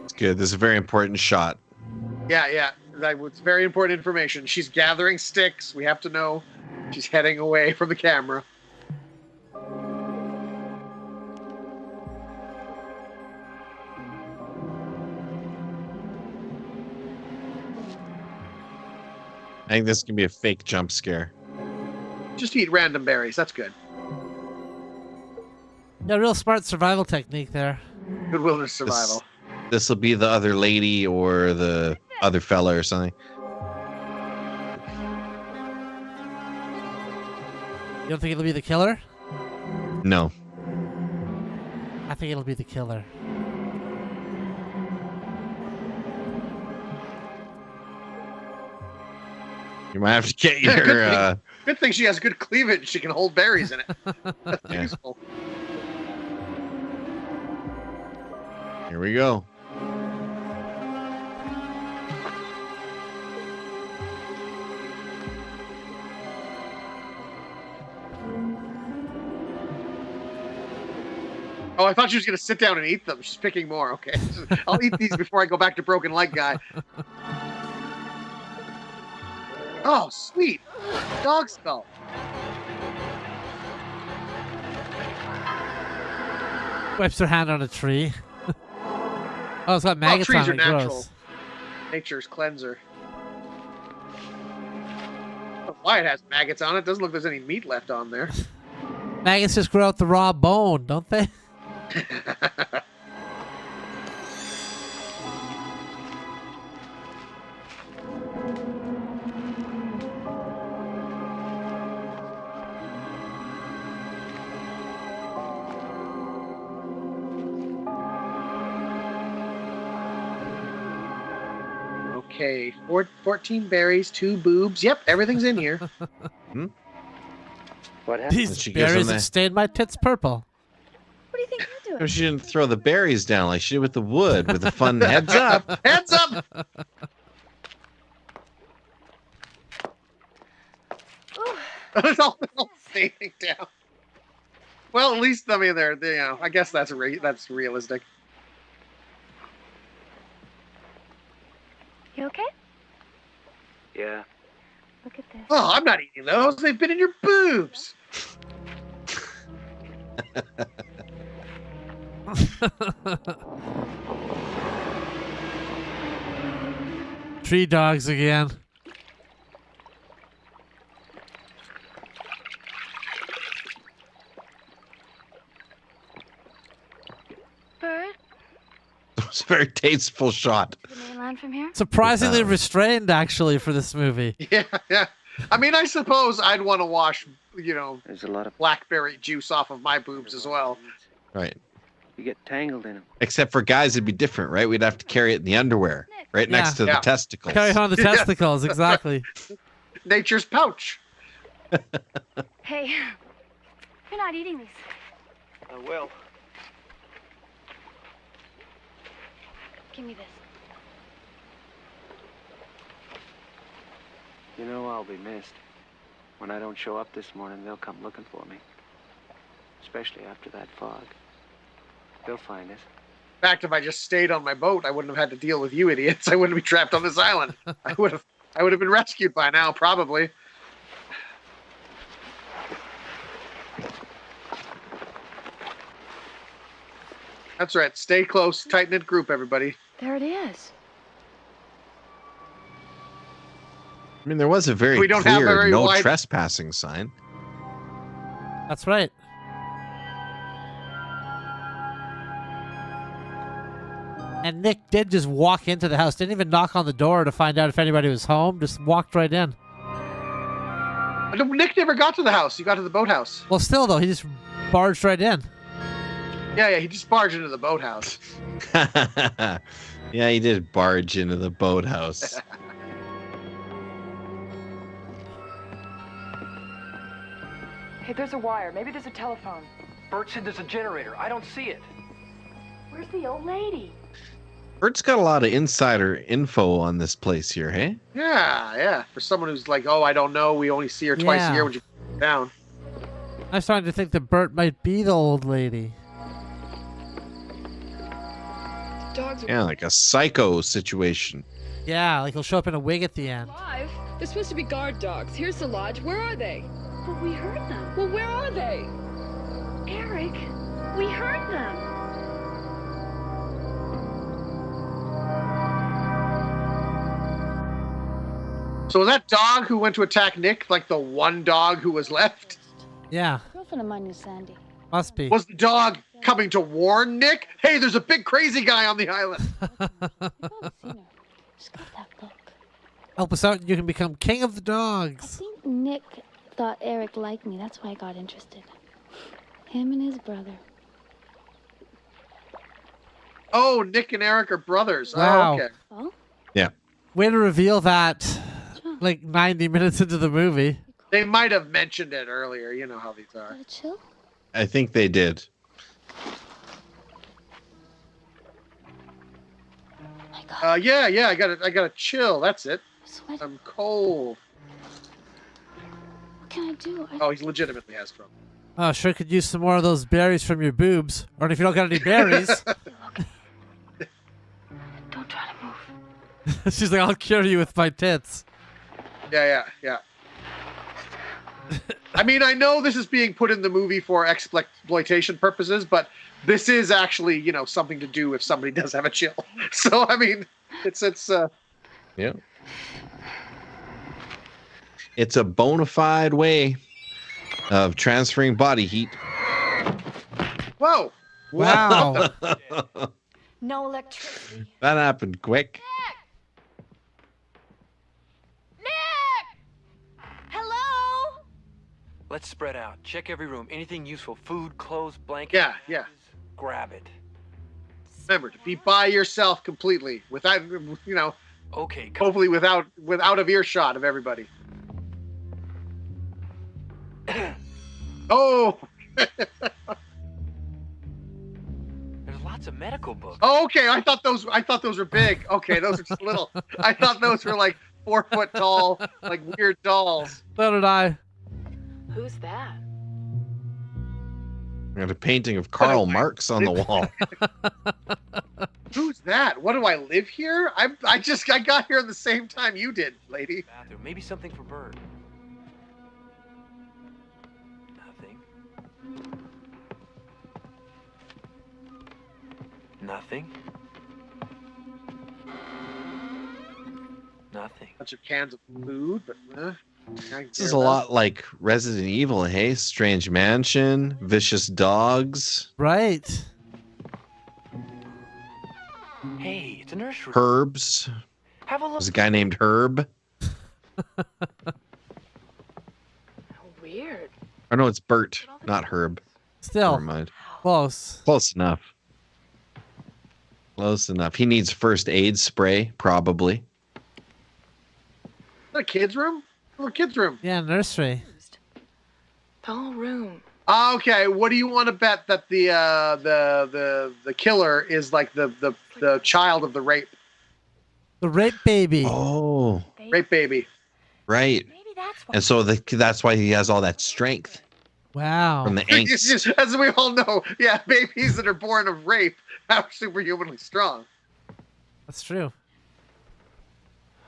[SPEAKER 9] It's good. This is a very important shot.
[SPEAKER 8] Yeah. It's very important information. She's gathering sticks. We have to know. She's heading away from the camera.
[SPEAKER 9] I think this can be a fake jump scare.
[SPEAKER 8] Just eat random berries. That's good.
[SPEAKER 7] Yeah, real smart survival technique there.
[SPEAKER 8] Good wilderness survival.
[SPEAKER 9] This will be the other lady or the other fella or something.
[SPEAKER 7] You don't think it'll be the killer?
[SPEAKER 9] No.
[SPEAKER 7] I think it'll be the killer.
[SPEAKER 9] You might have to get your...
[SPEAKER 8] Good thing she has good cleavage. She can hold berries in it. That's useful.
[SPEAKER 9] Here we go.
[SPEAKER 8] Oh, I thought she was going to sit down and eat them. She's picking more. Okay. I'll eat these before I go back to broken leg guy. Oh, sweet. Dog skull.
[SPEAKER 7] Wipes her hand on a tree. Oh, it's got maggots
[SPEAKER 8] trees
[SPEAKER 7] on
[SPEAKER 8] are
[SPEAKER 7] it.
[SPEAKER 8] natural.
[SPEAKER 7] Gross.
[SPEAKER 8] Nature's cleanser. I don't know why it has maggots on it. Doesn't look like there's any meat left on there.
[SPEAKER 7] Maggots just grow out the raw bone, don't they?
[SPEAKER 8] Okay, 14 berries, 2 boobs. Yep, everything's in here.
[SPEAKER 14] What happened?
[SPEAKER 7] These berries have stained my tits purple.
[SPEAKER 10] What do you think you're doing?
[SPEAKER 9] She didn't throw the berries down like she did with the wood with a fun heads up.
[SPEAKER 8] Heads up! It's all staining down. Well, at least I mean, I guess that's realistic.
[SPEAKER 10] You okay?
[SPEAKER 14] Yeah.
[SPEAKER 10] Look at this.
[SPEAKER 8] Oh, I'm not eating those. They've been in your boobs.
[SPEAKER 7] Tree dogs again.
[SPEAKER 9] a very tasteful shot.
[SPEAKER 13] The main line from here?
[SPEAKER 7] Surprisingly restrained, actually, for this movie.
[SPEAKER 8] Yeah, yeah. I mean, I suppose I'd want to wash,
[SPEAKER 14] There's a lot of
[SPEAKER 8] blackberry juice off of my boobs as well.
[SPEAKER 9] Right.
[SPEAKER 14] you get tangled in them.
[SPEAKER 9] Except for guys, it'd be different, right? We'd have to carry it in the underwear, right next to the testicles.
[SPEAKER 7] Carry it on the testicles, exactly.
[SPEAKER 8] Nature's pouch.
[SPEAKER 13] Hey, you're not eating these.
[SPEAKER 15] I will.
[SPEAKER 13] Give me this.
[SPEAKER 14] You know I'll be missed. When I don't show up this morning, they'll come looking for me. Especially after that fog. They'll find us.
[SPEAKER 8] In fact, if I just stayed on my boat, I wouldn't have had to deal with you idiots. I wouldn't be trapped on this island. I would have been rescued by now, probably. That's right. Stay close, tight-knit group, everybody.
[SPEAKER 13] There it is.
[SPEAKER 9] I mean, there was a very
[SPEAKER 8] We don't have a
[SPEAKER 9] clear
[SPEAKER 8] very
[SPEAKER 9] no
[SPEAKER 8] wide-
[SPEAKER 9] trespassing sign.
[SPEAKER 7] That's right. And Nick did just walk into the house. Didn't even knock on the door to find out if anybody was home. Just walked right in.
[SPEAKER 8] Nick never got to the house. He got to the boathouse.
[SPEAKER 7] Well, still, though, he just barged right in.
[SPEAKER 8] Yeah, he just barged into the boathouse.
[SPEAKER 9] Yeah, he did barge into the boathouse.
[SPEAKER 16] Hey, there's a wire. Maybe there's a telephone.
[SPEAKER 15] Bert said there's a generator. I don't see it.
[SPEAKER 13] Where's the old lady?
[SPEAKER 9] Bert's got a lot of insider info on this place here, hey?
[SPEAKER 8] Yeah. For someone who's like, oh, I don't know. We only see her twice a year when you put down.
[SPEAKER 7] I'm starting to think that Bert might be the old lady.
[SPEAKER 12] Dogs are
[SPEAKER 9] Yeah, like a psycho situation.
[SPEAKER 7] Yeah, like he'll show up in a wig at the end.
[SPEAKER 12] alive. They're supposed to be guard dogs. Here's the lodge. Where are they?
[SPEAKER 13] But we heard them.
[SPEAKER 12] Well, where are they?
[SPEAKER 13] Eric, we heard them.
[SPEAKER 8] So was that dog who went to attack Nick like the one dog who was left?
[SPEAKER 7] Yeah,
[SPEAKER 13] Girlfriend of mine knew Sandy.
[SPEAKER 7] must be.
[SPEAKER 8] Was the dog coming to warn Nick? Hey, there's a big crazy guy on the island.
[SPEAKER 13] Just got that look.
[SPEAKER 7] Help us out and you can become king of the
[SPEAKER 13] I
[SPEAKER 7] dogs.
[SPEAKER 13] think Nick thought Eric liked me. That's why I got interested. Him and his brother.
[SPEAKER 8] Oh, Nick and Eric are brothers.
[SPEAKER 7] Wow.
[SPEAKER 8] Oh, okay.
[SPEAKER 13] Oh?
[SPEAKER 9] Yeah.
[SPEAKER 7] Way to reveal that like 90 minutes into the movie.
[SPEAKER 8] They might have mentioned it earlier. You know how these are.
[SPEAKER 13] Got a chill?
[SPEAKER 9] I think they did.
[SPEAKER 8] Yeah. I got to chill. That's it.
[SPEAKER 13] Sweat.
[SPEAKER 8] I'm cold.
[SPEAKER 13] What can I do?
[SPEAKER 8] Oh, he legitimately has trouble.
[SPEAKER 7] Oh, sure could use some more of those berries from your boobs. Or if you don't got any berries.
[SPEAKER 13] Don't try to move.
[SPEAKER 7] She's like, I'll cure you with my tits.
[SPEAKER 8] Yeah. I mean, I know this is being put in the movie for exploitation purposes, but this is actually, something to do if somebody does have a chill. So, I mean, it's
[SPEAKER 9] Yeah. It's a bona fide way of transferring body heat.
[SPEAKER 8] Whoa.
[SPEAKER 7] Wow.
[SPEAKER 6] No electricity.
[SPEAKER 9] That happened quick.
[SPEAKER 6] Hello?
[SPEAKER 15] Let's spread out. Check every room. Anything useful. Food, clothes, blankets.
[SPEAKER 8] Yeah.
[SPEAKER 15] Grab it.
[SPEAKER 8] Remember to be by yourself completely, without,
[SPEAKER 15] Okay,
[SPEAKER 8] hopefully without of earshot of everybody. Oh.
[SPEAKER 15] There's lots of medical books.
[SPEAKER 8] Oh, okay. I thought those were big. Okay, those are just little. I thought those were like 4 foot tall, like weird dolls.
[SPEAKER 7] So did I.
[SPEAKER 16] Who's that?
[SPEAKER 9] I got a painting of Karl Marx on the wall.
[SPEAKER 8] Who's that? What do I live here? I got here at the same time you did, lady.
[SPEAKER 15] Bathroom. Maybe something for Bert. Nothing. Nothing.
[SPEAKER 8] Bunch of cans of food, but
[SPEAKER 9] This is a lot like Resident Evil, hey? Strange Mansion, Vicious Dogs.
[SPEAKER 7] Right.
[SPEAKER 15] the nursery.
[SPEAKER 9] Herbs.
[SPEAKER 15] Have a look.
[SPEAKER 9] There's a guy named Herb.
[SPEAKER 16] Weird.
[SPEAKER 9] Oh no, it's Bert, not Herb.
[SPEAKER 7] Still,
[SPEAKER 9] never mind.
[SPEAKER 7] Close.
[SPEAKER 9] Close enough. Close enough. He needs first aid spray, probably.
[SPEAKER 8] Is that a kid's room? A little kid's room.
[SPEAKER 7] Yeah, nursery.
[SPEAKER 16] The whole room.
[SPEAKER 8] Okay, what do you want to bet that the killer is like the child of the rape?
[SPEAKER 7] The rape baby.
[SPEAKER 9] Oh.
[SPEAKER 8] Rape baby.
[SPEAKER 9] Right. And so that's why he has all that strength.
[SPEAKER 7] Wow.
[SPEAKER 9] From the angst.
[SPEAKER 8] As we all know, yeah, babies that are born of rape are superhumanly strong.
[SPEAKER 7] That's true.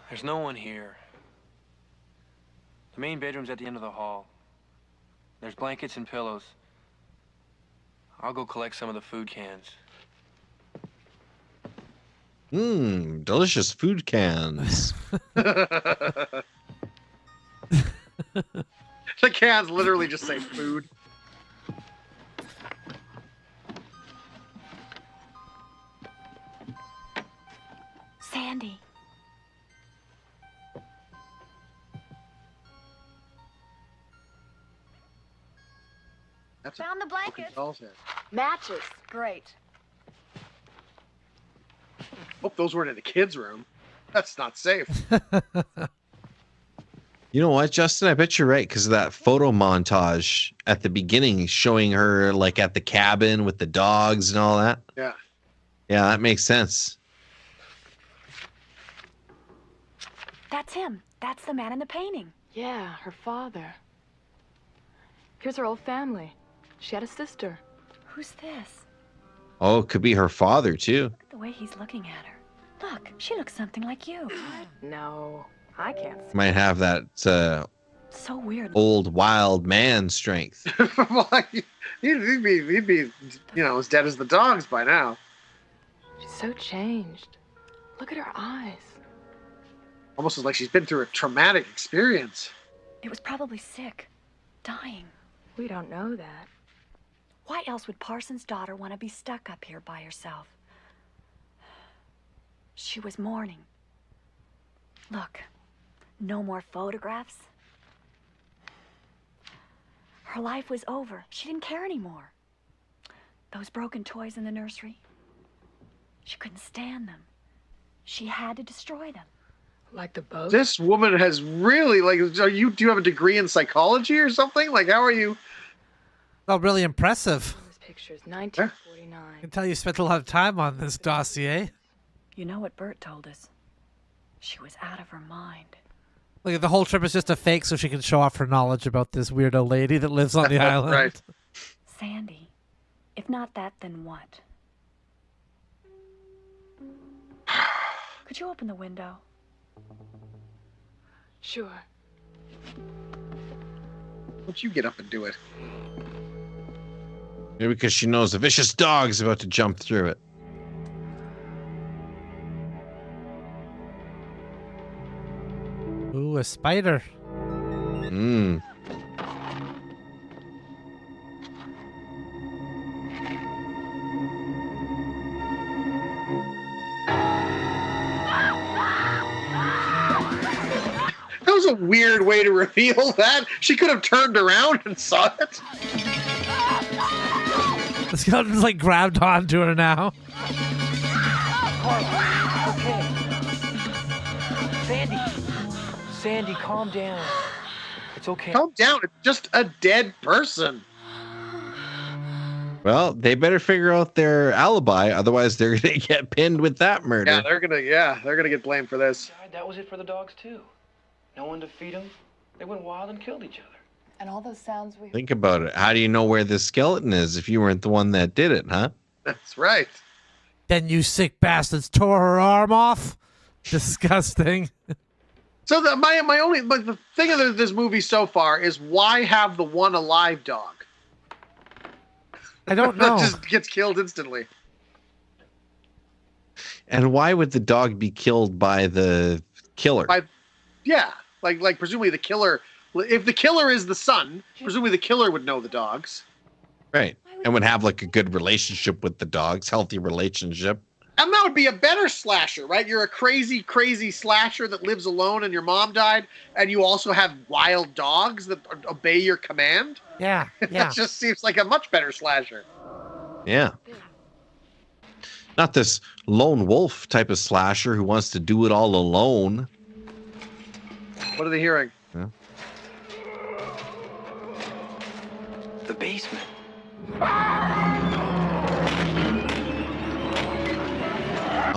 [SPEAKER 15] There's no one here. The main bedroom's at the end of the hall. There's blankets and pillows. I'll go collect some of the food cans.
[SPEAKER 9] Delicious food cans.
[SPEAKER 8] The cans literally just say food.
[SPEAKER 10] Sandy.
[SPEAKER 8] That's
[SPEAKER 10] Found the blankets.
[SPEAKER 16] Matches. Great.
[SPEAKER 8] Hope those weren't in the kids' room. That's not safe.
[SPEAKER 9] You know what, Justin? I bet you're right because of that photo montage at the beginning showing her like at the cabin with the dogs and all that.
[SPEAKER 8] Yeah.
[SPEAKER 9] Yeah, that makes sense.
[SPEAKER 10] That's him. That's the man in the painting.
[SPEAKER 16] Yeah, her father. Here's her old family. She had a sister.
[SPEAKER 10] Who's this?
[SPEAKER 9] Oh, it could be her father too.
[SPEAKER 10] Look at the way he's looking at her. Look, she looks something like you.
[SPEAKER 16] No, I can't see.
[SPEAKER 9] Might have that
[SPEAKER 10] So weird.
[SPEAKER 9] old wild man strength.
[SPEAKER 8] Well, he'd be, you know, as dead as the dogs by now.
[SPEAKER 16] She's so changed. Look at her eyes.
[SPEAKER 8] Almost as like she's been through a traumatic experience.
[SPEAKER 10] It was probably sick. Dying.
[SPEAKER 16] We don't know that.
[SPEAKER 10] Why else would Parsons' daughter want to be stuck up here by herself? She was mourning. Look, no more photographs. Her life was over. She didn't care anymore. Those broken toys in the nursery, she couldn't stand them. She had to destroy them.
[SPEAKER 16] Like the boat?
[SPEAKER 8] This woman has really, like, do you have a degree in psychology or something? Like, how are you?
[SPEAKER 7] Oh, really impressive.
[SPEAKER 16] Those pictures, 1949.
[SPEAKER 7] I can tell you spent a lot of time on this dossier.
[SPEAKER 10] You know what Bert told us? She was out of her mind.
[SPEAKER 7] Like the whole trip is just a fake so she can show off her knowledge about this weirdo lady that lives on the island.
[SPEAKER 8] Right.
[SPEAKER 10] Sandy, if not that, then what? Could you open the window?
[SPEAKER 16] Sure.
[SPEAKER 8] Why don't you get up and do it?
[SPEAKER 9] Maybe because she knows a vicious dog's about to jump through it.
[SPEAKER 7] Ooh, a spider.
[SPEAKER 9] Mmm.
[SPEAKER 8] That was a weird way to reveal that. She could have turned around and saw it.
[SPEAKER 7] The skeleton's like grabbed onto her now.
[SPEAKER 15] Okay. Sandy, calm down. It's okay.
[SPEAKER 8] Calm down. It's just a dead person.
[SPEAKER 9] Well, they better figure out their alibi, otherwise they're gonna get pinned with that murder.
[SPEAKER 8] Yeah, they're gonna get blamed for this.
[SPEAKER 15] That was it for the dogs too. No one to feed them. They went wild and killed each other.
[SPEAKER 16] And all those sounds we
[SPEAKER 9] Think about it. How do you know where the skeleton is if you weren't the one that did it, huh?
[SPEAKER 8] That's right.
[SPEAKER 7] Then you sick bastards tore her arm off. Disgusting.
[SPEAKER 8] So the thing of this movie so far is why have the one alive dog?
[SPEAKER 7] I don't know.
[SPEAKER 8] That just gets killed instantly.
[SPEAKER 9] And why would the dog be killed by the killer?
[SPEAKER 8] Yeah, like presumably the killer. If the killer is the son, presumably the killer would know the dogs.
[SPEAKER 9] Right. And would have like a good relationship with the dogs, healthy relationship.
[SPEAKER 8] And that would be a better slasher, right? You're a crazy, crazy slasher that lives alone and your mom died, and you also have wild dogs that obey your command.
[SPEAKER 7] Yeah, yeah.
[SPEAKER 8] That just seems like a much better slasher.
[SPEAKER 9] Yeah. Not this lone wolf type of slasher who wants to do it all alone.
[SPEAKER 8] What are they hearing?
[SPEAKER 9] Yeah.
[SPEAKER 11] The basement.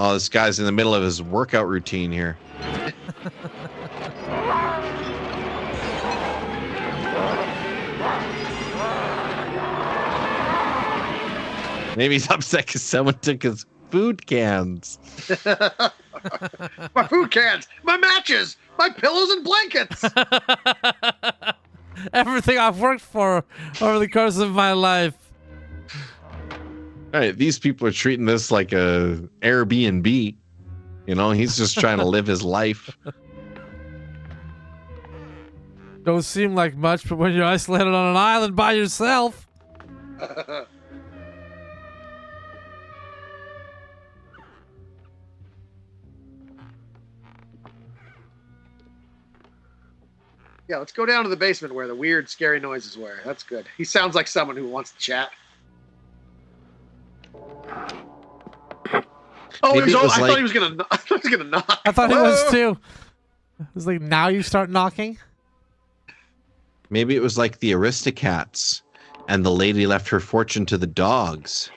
[SPEAKER 9] Oh, this guy's in the middle of his workout routine here. Maybe he's upset because someone took his food cans.
[SPEAKER 8] My food cans, my matches, my pillows and blankets.
[SPEAKER 7] Everything I've worked for over the course of my life.
[SPEAKER 9] All right, these people are treating this like a Airbnb. You know, he's just trying to live his life.
[SPEAKER 7] Don't seem like much, but when you're isolated on an island by yourself.
[SPEAKER 8] Yeah, let's go down to the basement where the weird, scary noises were. That's good. He sounds like someone who wants to chat. Oh, I thought he was gonna knock.
[SPEAKER 7] I thought he was too. It was like, now you start knocking?
[SPEAKER 9] Maybe it was like the Aristocats, and the lady left her fortune to the dogs.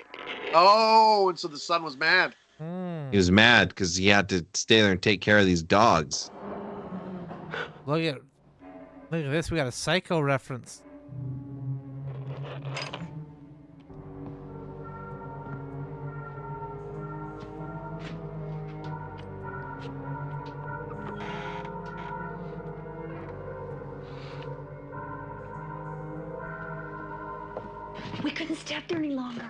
[SPEAKER 8] Oh, and so the son was mad.
[SPEAKER 9] He was mad because he had to stay there and take care of these dogs.
[SPEAKER 7] Look at this. We got a Psycho reference.
[SPEAKER 10] We couldn't stay up there any longer.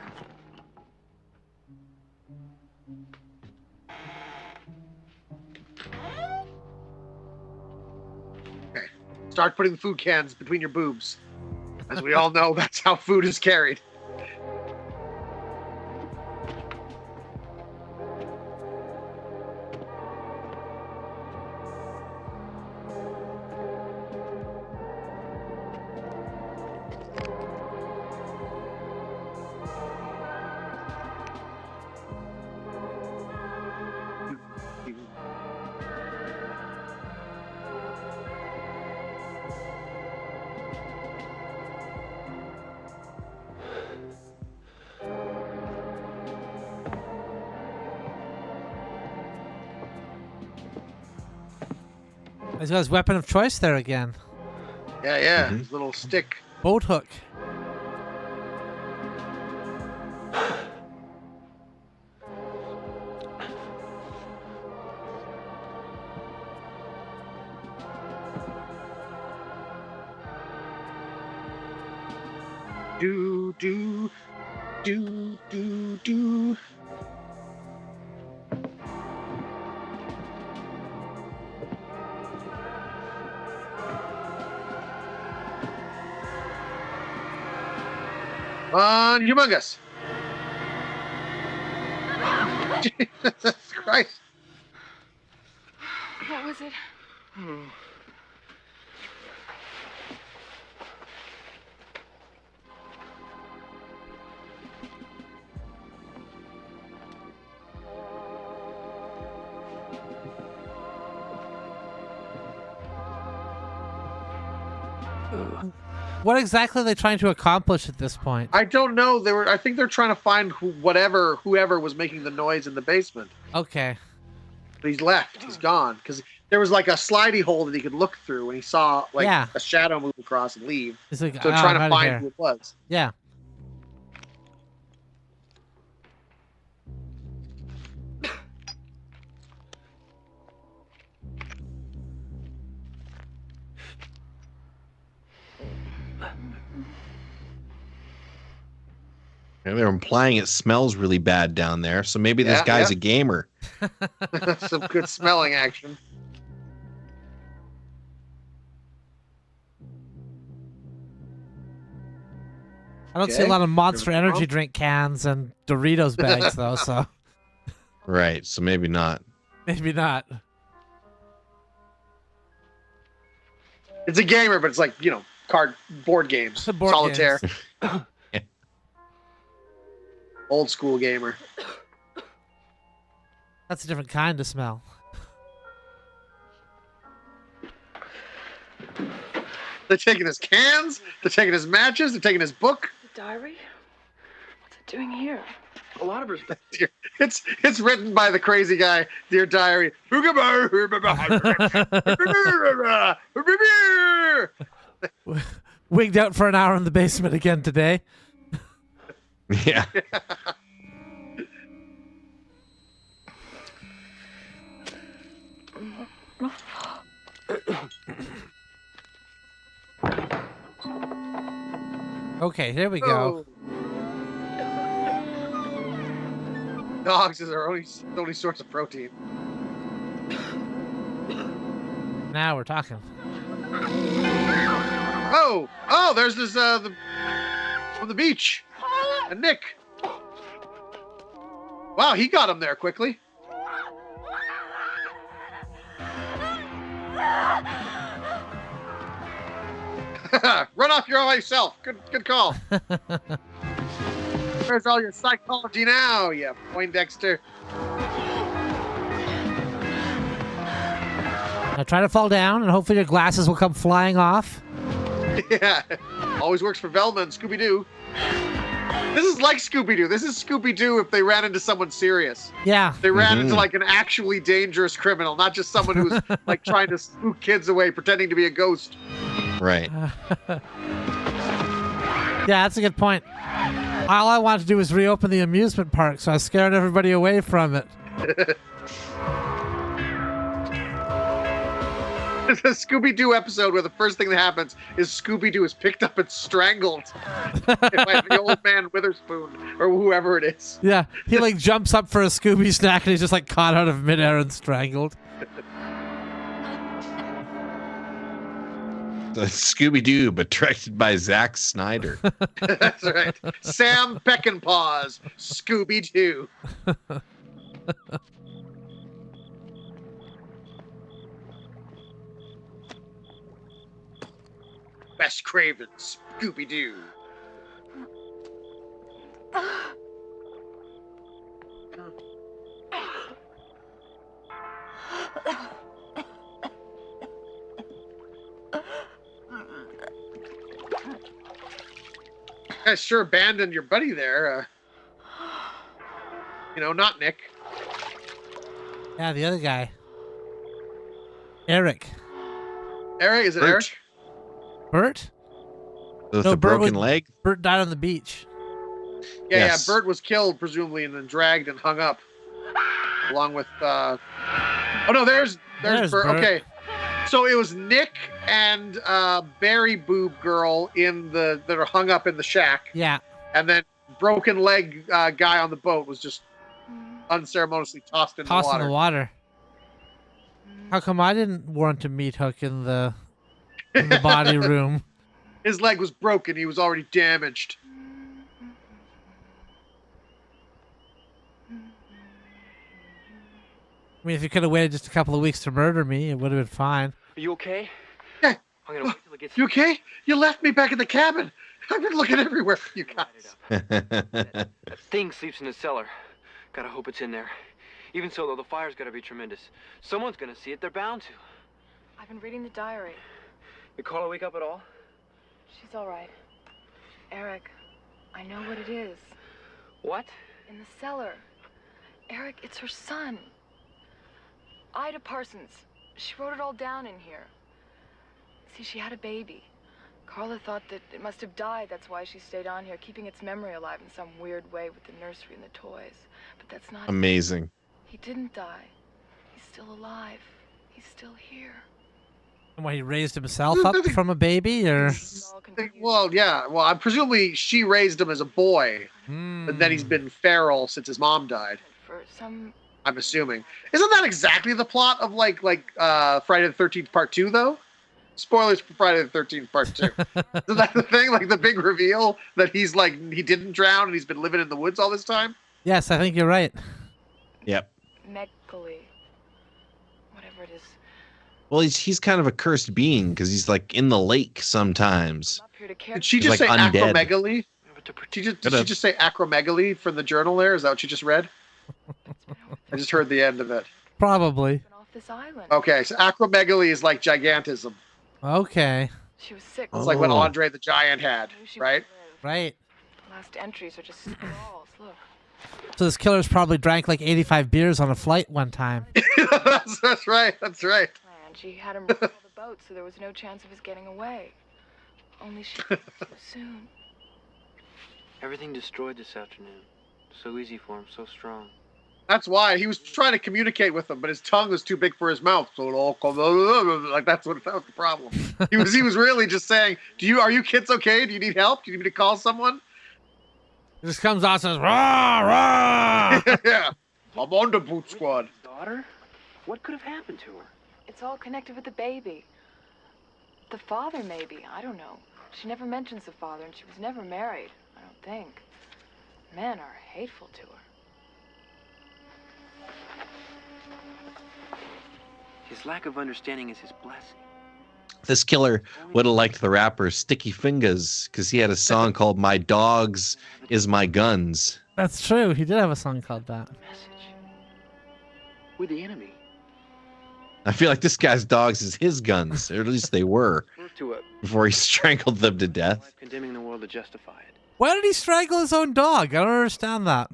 [SPEAKER 8] Okay. Start putting the food cans between your boobs. As we all know, that's how food is carried.
[SPEAKER 7] He's got his weapon of choice there again.
[SPEAKER 8] Yeah, his little stick.
[SPEAKER 7] Boat hook.
[SPEAKER 8] Do, do, do, do, do. On Humongous. Jesus Christ.
[SPEAKER 16] What was it?
[SPEAKER 7] What exactly are they trying to accomplish at this point?
[SPEAKER 8] I don't know. I think they're trying to find whoever was making the noise in the basement.
[SPEAKER 7] Okay.
[SPEAKER 8] But he's left. He's gone because there was like a slidey hole that he could look through, and he saw like a shadow move across and leave.
[SPEAKER 7] He's like,
[SPEAKER 8] so trying to find who it was.
[SPEAKER 7] Yeah.
[SPEAKER 9] And they're implying it smells really bad down there, so maybe this guy's a gamer.
[SPEAKER 8] Some good smelling action.
[SPEAKER 7] I don't see a lot of Monster Energy drink cans and Doritos bags though, so.
[SPEAKER 9] Right. So maybe not.
[SPEAKER 7] Maybe not.
[SPEAKER 8] It's a gamer, but it's like, board games.
[SPEAKER 7] Board
[SPEAKER 8] Solitaire.
[SPEAKER 7] games.
[SPEAKER 8] Old school gamer.
[SPEAKER 7] That's a different kind of smell.
[SPEAKER 8] They're taking his cans. They're taking his matches. They're taking his book.
[SPEAKER 16] The diary? What's it doing here?
[SPEAKER 2] A lot of her stuff.
[SPEAKER 8] It's written by the crazy guy. Dear diary.
[SPEAKER 7] Wigged out for an hour in the basement again today.
[SPEAKER 9] Yeah.
[SPEAKER 7] Okay, here we go.
[SPEAKER 8] Dogs is our only source of protein.
[SPEAKER 7] Now we're talking.
[SPEAKER 8] Oh, there's this from the beach. And Nick. Wow, he got him there quickly. Run off your own self. Good call. Where's all your psychology now, you Poindexter?
[SPEAKER 7] Now try to fall down, and hopefully your glasses will come flying off.
[SPEAKER 8] Yeah, always works for Velma and Scooby-Doo. This is like Scooby-Doo. This is Scooby-Doo if they ran into someone serious.
[SPEAKER 7] Yeah.
[SPEAKER 8] They ran into like an actually dangerous criminal, not just someone who's like trying to spook kids away, pretending to be a ghost.
[SPEAKER 9] Right.
[SPEAKER 7] Yeah, that's a good point. All I wanted to do was reopen the amusement park, so I was scaring everybody away from it.
[SPEAKER 8] It's a Scooby-Doo episode where the first thing that happens is Scooby-Doo is picked up and strangled by the old man Witherspoon or whoever it is.
[SPEAKER 7] Yeah, he like jumps up for a Scooby snack and he's just like caught out of midair and strangled.
[SPEAKER 9] The Scooby-Doo, but directed by Zack Snyder.
[SPEAKER 8] That's right. Sam Peckinpah's Scooby-Doo. Wes Craven's Scooby-Doo. You guys sure abandoned your buddy there. Not Nick.
[SPEAKER 7] Yeah, the other guy. Eric.
[SPEAKER 8] Eric? Is it
[SPEAKER 9] Bert.
[SPEAKER 8] Eric?
[SPEAKER 7] Bert?
[SPEAKER 9] With the broken leg?
[SPEAKER 7] Bert died on the beach.
[SPEAKER 9] Yes.
[SPEAKER 8] Yeah, Bert was killed, presumably, and then dragged and hung up. Along with, Oh, no, there's Bert. Okay. So it was Nick and Barry Boob Girl that are hung up in the shack.
[SPEAKER 7] Yeah.
[SPEAKER 8] And then broken leg guy on the boat was just unceremoniously tossed in the water.
[SPEAKER 7] Tossed in the water. How come I didn't warrant a meat hook in the body room?
[SPEAKER 8] His leg was broken. He was already damaged.
[SPEAKER 7] I mean, if you could have waited just a couple of weeks to murder me, it would have been fine.
[SPEAKER 11] Are you okay?
[SPEAKER 8] Yeah.
[SPEAKER 11] I'm gonna wait till it gets.
[SPEAKER 8] You okay? You left me back in the cabin. I've been looking everywhere for you guys.
[SPEAKER 15] That thing sleeps in the cellar. Gotta hope it's in there. Even so, though, the fire's gotta be tremendous. Someone's gonna see it. They're bound to.
[SPEAKER 16] I've been reading the diary.
[SPEAKER 15] Did Carla wake up at all?
[SPEAKER 16] She's all right. Eric, I know what it is.
[SPEAKER 15] What?
[SPEAKER 16] In the cellar. Eric, it's her son. Ida Parsons. She wrote it all down in here. See, she had a baby. Carla thought that it must have died. That's why she stayed on here, keeping its memory alive in some weird way with the nursery and the toys. But that's not
[SPEAKER 9] Amazing.
[SPEAKER 16] He didn't die. He's still alive. He's still here.
[SPEAKER 7] And why, he raised himself up from a baby, or?
[SPEAKER 8] Well, yeah. Well, presumably she raised him as a boy, but then he's been feral since his mom died.
[SPEAKER 16] For some...
[SPEAKER 8] I'm assuming. Isn't that exactly the plot of like Friday the 13th Part 2 though? Spoilers for Friday the 13th Part 2. Isn't that the thing? Like the big reveal that he didn't drown and he's been living in the woods all this time?
[SPEAKER 7] Yes, I think you're right.
[SPEAKER 9] Yep.
[SPEAKER 16] Megali. Whatever it is.
[SPEAKER 9] Well, he's kind of a cursed being because he's like in the lake sometimes.
[SPEAKER 8] Did she
[SPEAKER 9] He's
[SPEAKER 8] just
[SPEAKER 9] like
[SPEAKER 8] say
[SPEAKER 9] undead.
[SPEAKER 8] acromegaly? Did she just say acromegaly from the journal there? Is that what you just read? I just heard the end of it.
[SPEAKER 7] Probably.
[SPEAKER 8] Okay, so acromegaly is like gigantism.
[SPEAKER 7] Okay.
[SPEAKER 16] She was sick.
[SPEAKER 8] It's like what Andre the Giant had, right?
[SPEAKER 7] Right.
[SPEAKER 16] The last entries are just scrawls. Look.
[SPEAKER 7] So this killer's probably drank like 85 beers on a flight one time.
[SPEAKER 8] That's right. That's right.
[SPEAKER 16] And she had him wreck all the boats, so there was no chance of his getting away. Only she so soon.
[SPEAKER 15] Everything destroyed this afternoon. So easy for him, so strong.
[SPEAKER 8] That's why he was trying to communicate with them, but his tongue was too big for his mouth. So it all like that was the problem. He was really just saying, are you kids okay? Do you need help? Do you need me to call someone?
[SPEAKER 7] He just comes out and says, rah, rah.
[SPEAKER 8] Yeah. I'm on the boot squad.
[SPEAKER 14] Daughter? What could have happened to her?
[SPEAKER 16] It's all connected with the baby. The father, maybe. I don't know. She never mentions the father, and she was never married. I don't think. Men are hateful to her.
[SPEAKER 15] His lack of understanding is his blessing.
[SPEAKER 9] This killer would have liked the rapper Sticky Fingers because he had a song called "My Dogs Is My Guns."
[SPEAKER 7] That's true. He did have a song called that.
[SPEAKER 14] We're the enemy.
[SPEAKER 9] I feel like this guy's dogs is his guns, or at least they were, before he strangled them to death.
[SPEAKER 14] Condemning the world to justify it.
[SPEAKER 7] Why did he strangle his own dog? I don't understand that.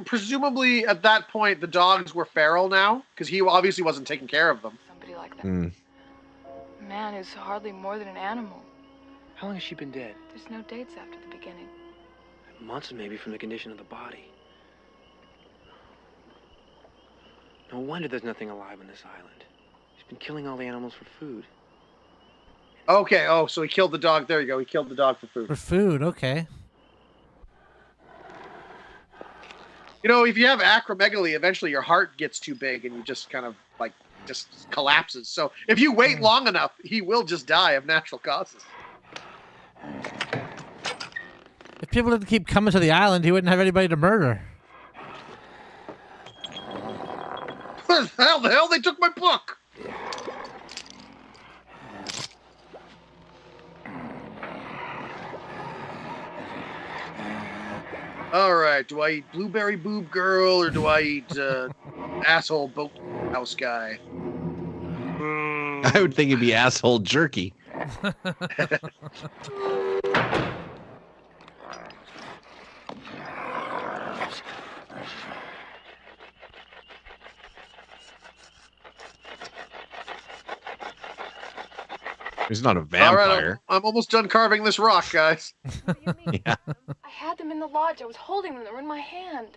[SPEAKER 8] Presumably at that point the dogs were feral now because he obviously wasn't taking care of them.
[SPEAKER 16] Somebody like that. A man who's hardly more than an animal.
[SPEAKER 14] How long has she been dead?
[SPEAKER 16] There's no dates after the beginning.
[SPEAKER 14] Months maybe from the condition of the body. No wonder there's nothing alive on this island. He's been killing all the animals for food.
[SPEAKER 8] Okay, so he killed the dog. There you go. He killed the dog for food.
[SPEAKER 7] For food, okay.
[SPEAKER 8] You know, if you have acromegaly, eventually your heart gets too big and you just kind of like just collapses. So if you wait long enough, he will just die of natural causes.
[SPEAKER 7] If people didn't keep coming to the island, he wouldn't have anybody to murder.
[SPEAKER 8] What the hell? They took my book. All right, do I eat blueberry boob girl or do I eat asshole boat house guy?
[SPEAKER 9] I would think it'd be asshole jerky. He's not a vampire.
[SPEAKER 8] All right, I'm almost done carving this rock, guys.
[SPEAKER 9] Yeah.
[SPEAKER 16] I had them in the lodge. I was holding them. They were in my hand.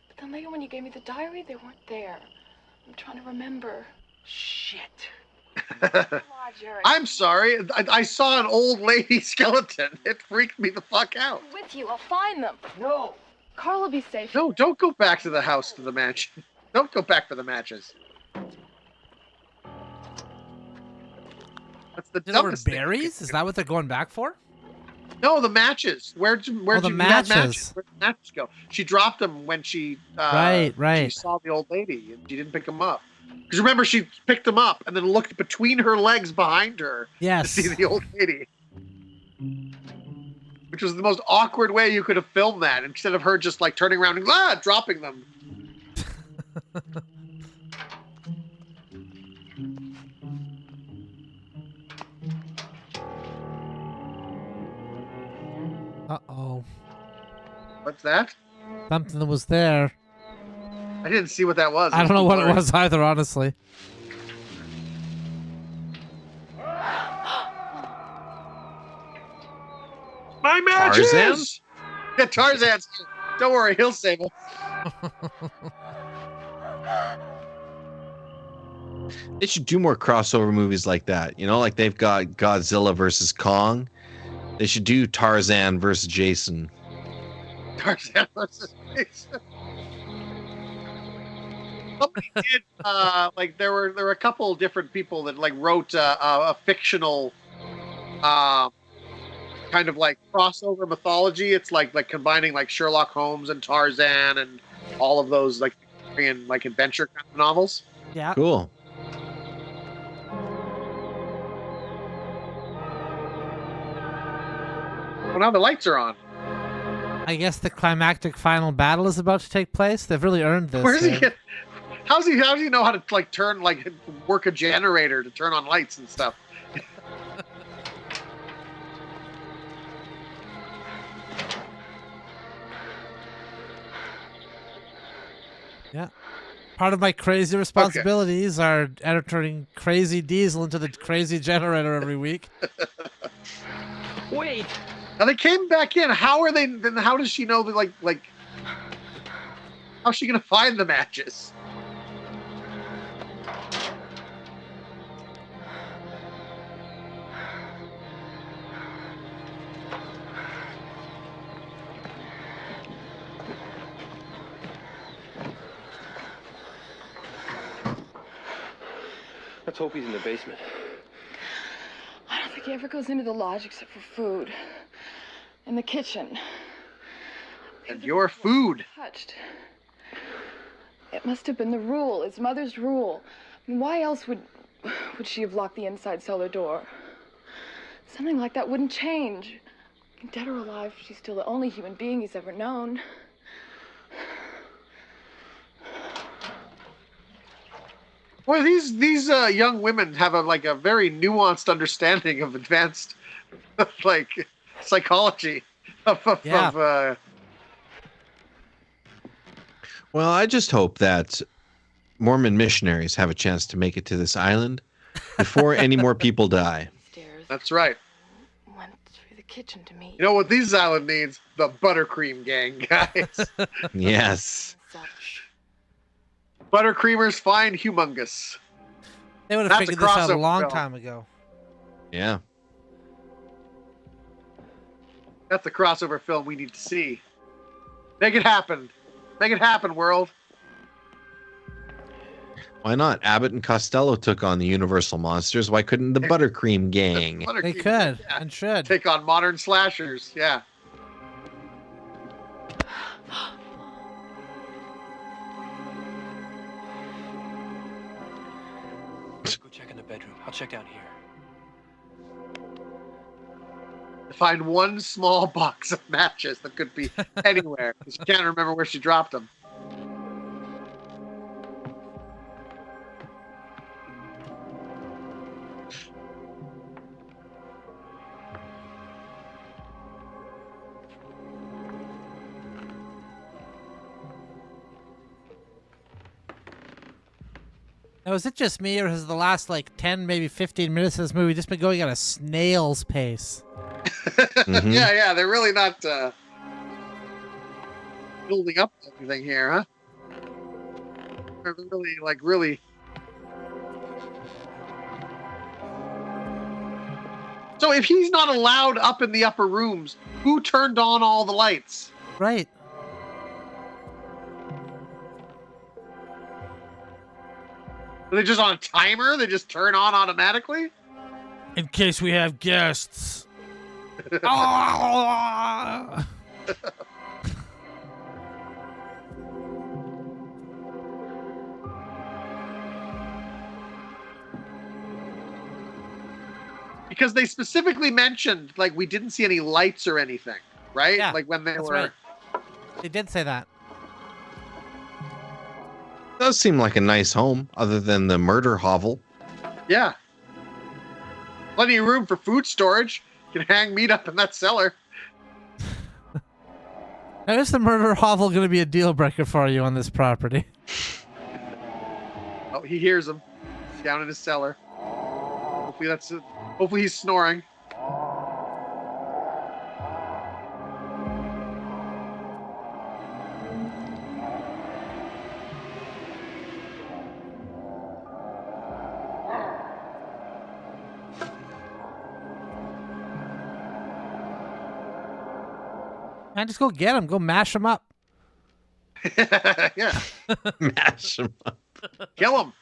[SPEAKER 16] But then later when you gave me the diary, they weren't there. I'm trying to remember.
[SPEAKER 14] Shit.
[SPEAKER 8] I'm sorry. I saw an old lady skeleton. It freaked me the fuck out.
[SPEAKER 16] With you. I'll find them.
[SPEAKER 14] No.
[SPEAKER 16] Carl will be safe.
[SPEAKER 8] No, don't go back to the house to the mansion. Don't go back for the matches. That's the dumbest thing.
[SPEAKER 7] Berries? Is that what they're going back for?
[SPEAKER 8] No, the matches. Where'd you
[SPEAKER 7] the matches.
[SPEAKER 8] Where'd the matches go? She dropped them when she
[SPEAKER 7] right.
[SPEAKER 8] She saw the old lady and she didn't pick them up. Because remember, she picked them up and then looked between her legs behind her to see the old lady. Which was the most awkward way you could have filmed that, instead of her just like turning around and dropping them.
[SPEAKER 7] Uh-oh.
[SPEAKER 8] What's that?
[SPEAKER 7] Something was there.
[SPEAKER 8] I didn't see what that was.
[SPEAKER 7] I don't know what it was either, honestly.
[SPEAKER 8] My matches!
[SPEAKER 9] Tarzan?
[SPEAKER 8] Yeah, Tarzan's. Don't worry, he'll save us.
[SPEAKER 9] They should do more crossover movies like that. You know, like they've got Godzilla versus Kong. They should do Tarzan versus Jason.
[SPEAKER 8] Tarzan versus Jason. Somebody did like there were a couple of different people that like wrote a fictional kind of like crossover mythology. It's like combining like Sherlock Holmes and Tarzan and all of those like in like adventure kind of novels.
[SPEAKER 7] Yeah.
[SPEAKER 9] Cool.
[SPEAKER 8] Well, now the lights are on.
[SPEAKER 7] I guess the climactic final battle is about to take place. They've really earned this.
[SPEAKER 8] Where does he get? How does he know how to like turn work a generator to turn on lights and stuff?
[SPEAKER 7] Yeah. Part of my crazy responsibilities are entering crazy diesel into the crazy generator every week.
[SPEAKER 2] Wait.
[SPEAKER 8] Now they came back in. How are they? Then how does she know that? Like, how's she gonna find the matches?
[SPEAKER 14] Let's hope he's in the basement.
[SPEAKER 16] I don't think he ever goes into the lodge except for food. In the kitchen.
[SPEAKER 8] And your food.
[SPEAKER 16] Touched. It must have been the rule, his mother's rule. I mean, why else would she have locked the inside cellar door? Something like that wouldn't change. Dead or alive, she's still the only human being he's ever known.
[SPEAKER 8] Boy, these young women have a very nuanced understanding of advanced psychology of
[SPEAKER 9] Well, I just hope that Mormon missionaries have a chance to make it to this island before any more people die.
[SPEAKER 8] That's right.
[SPEAKER 16] Went through the kitchen to meet.
[SPEAKER 8] You know what this island needs? The buttercream gang, guys.
[SPEAKER 9] Yes.
[SPEAKER 8] Buttercreamers find Humongous.
[SPEAKER 7] They would have figured this out a long time ago.
[SPEAKER 9] Yeah.
[SPEAKER 8] That's the crossover film we need to see. Make it happen. Make it happen, world.
[SPEAKER 9] Why not? Abbott and Costello took on the Universal monsters. Why couldn't the Buttercream gang?
[SPEAKER 7] They could and should.
[SPEAKER 8] Take on modern slashers. Yeah.
[SPEAKER 15] Go check in the bedroom. I'll check down here.
[SPEAKER 8] Find one small box of matches that could be anywhere. She can't remember where she dropped them.
[SPEAKER 7] Now, is it just me, or has the last 10, maybe 15 minutes of this movie just been going at a snail's pace?
[SPEAKER 9] Mm-hmm.
[SPEAKER 8] Yeah, they're really not building up everything here, huh? They're really. So if he's not allowed up in the upper rooms, who turned on all the lights?
[SPEAKER 7] Right.
[SPEAKER 8] Are they just on a timer? They just turn on automatically?
[SPEAKER 7] In case we have guests. Oh!
[SPEAKER 8] Because they specifically mentioned, we didn't see any lights or anything, right?
[SPEAKER 7] Yeah,
[SPEAKER 8] when they were...
[SPEAKER 7] Right. They did say that.
[SPEAKER 9] Does seem like a nice home, other than the murder hovel.
[SPEAKER 8] Yeah. Plenty of room for food storage. You can hang meat up in that cellar.
[SPEAKER 7] Now, is the murder hovel going to be a deal breaker for you on this property?
[SPEAKER 8] Oh, he hears him. He's down in his cellar. Hopefully that's it. Hopefully he's snoring.
[SPEAKER 7] Man, just go get him. Go mash him up.
[SPEAKER 8] Yeah.
[SPEAKER 9] Mash him up.
[SPEAKER 8] Kill him.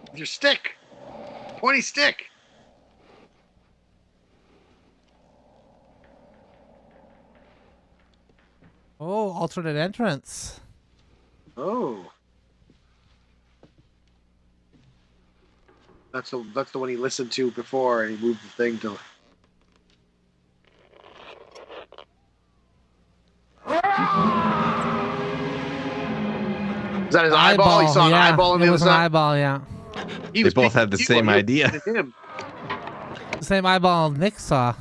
[SPEAKER 8] With your stick. Pointy stick.
[SPEAKER 7] Oh, alternate entrance.
[SPEAKER 8] Oh. That's the one he listened to before, and he moved the thing to. Is that his eyeball? He saw an eyeball on the
[SPEAKER 7] it
[SPEAKER 8] other
[SPEAKER 7] was an
[SPEAKER 8] side.
[SPEAKER 7] eyeball, yeah.
[SPEAKER 8] He
[SPEAKER 9] They both had the same idea.
[SPEAKER 8] Him.
[SPEAKER 7] The same eyeball Nick saw.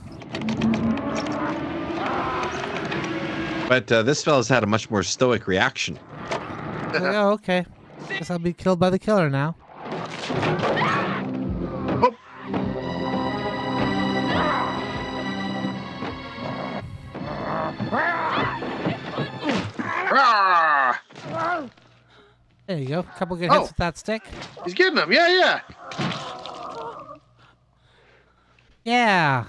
[SPEAKER 9] But this fella's had a much more stoic reaction.
[SPEAKER 7] Oh, okay. Guess I'll be killed by the killer now. There you go. Couple good hits with that stick.
[SPEAKER 8] He's getting them. Yeah.
[SPEAKER 7] Yeah.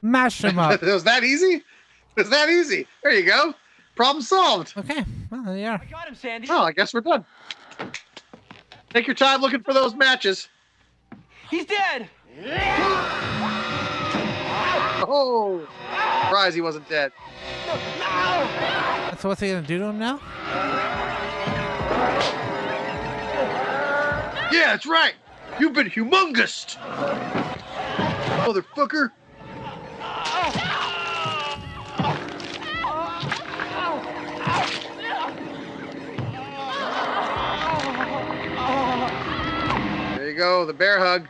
[SPEAKER 7] Mash him up.
[SPEAKER 8] Was that easy? Was that easy? There you go. Problem solved.
[SPEAKER 7] Okay. Well, there you are.
[SPEAKER 11] I got him, Sandy.
[SPEAKER 8] Oh, I guess we're done. Take your time looking for those matches.
[SPEAKER 11] He's dead.
[SPEAKER 8] Oh, surprise he wasn't dead.
[SPEAKER 7] So what's he gonna do to him now?
[SPEAKER 8] Yeah, that's right. You've been humongous, motherfucker. There you go, the bear hug.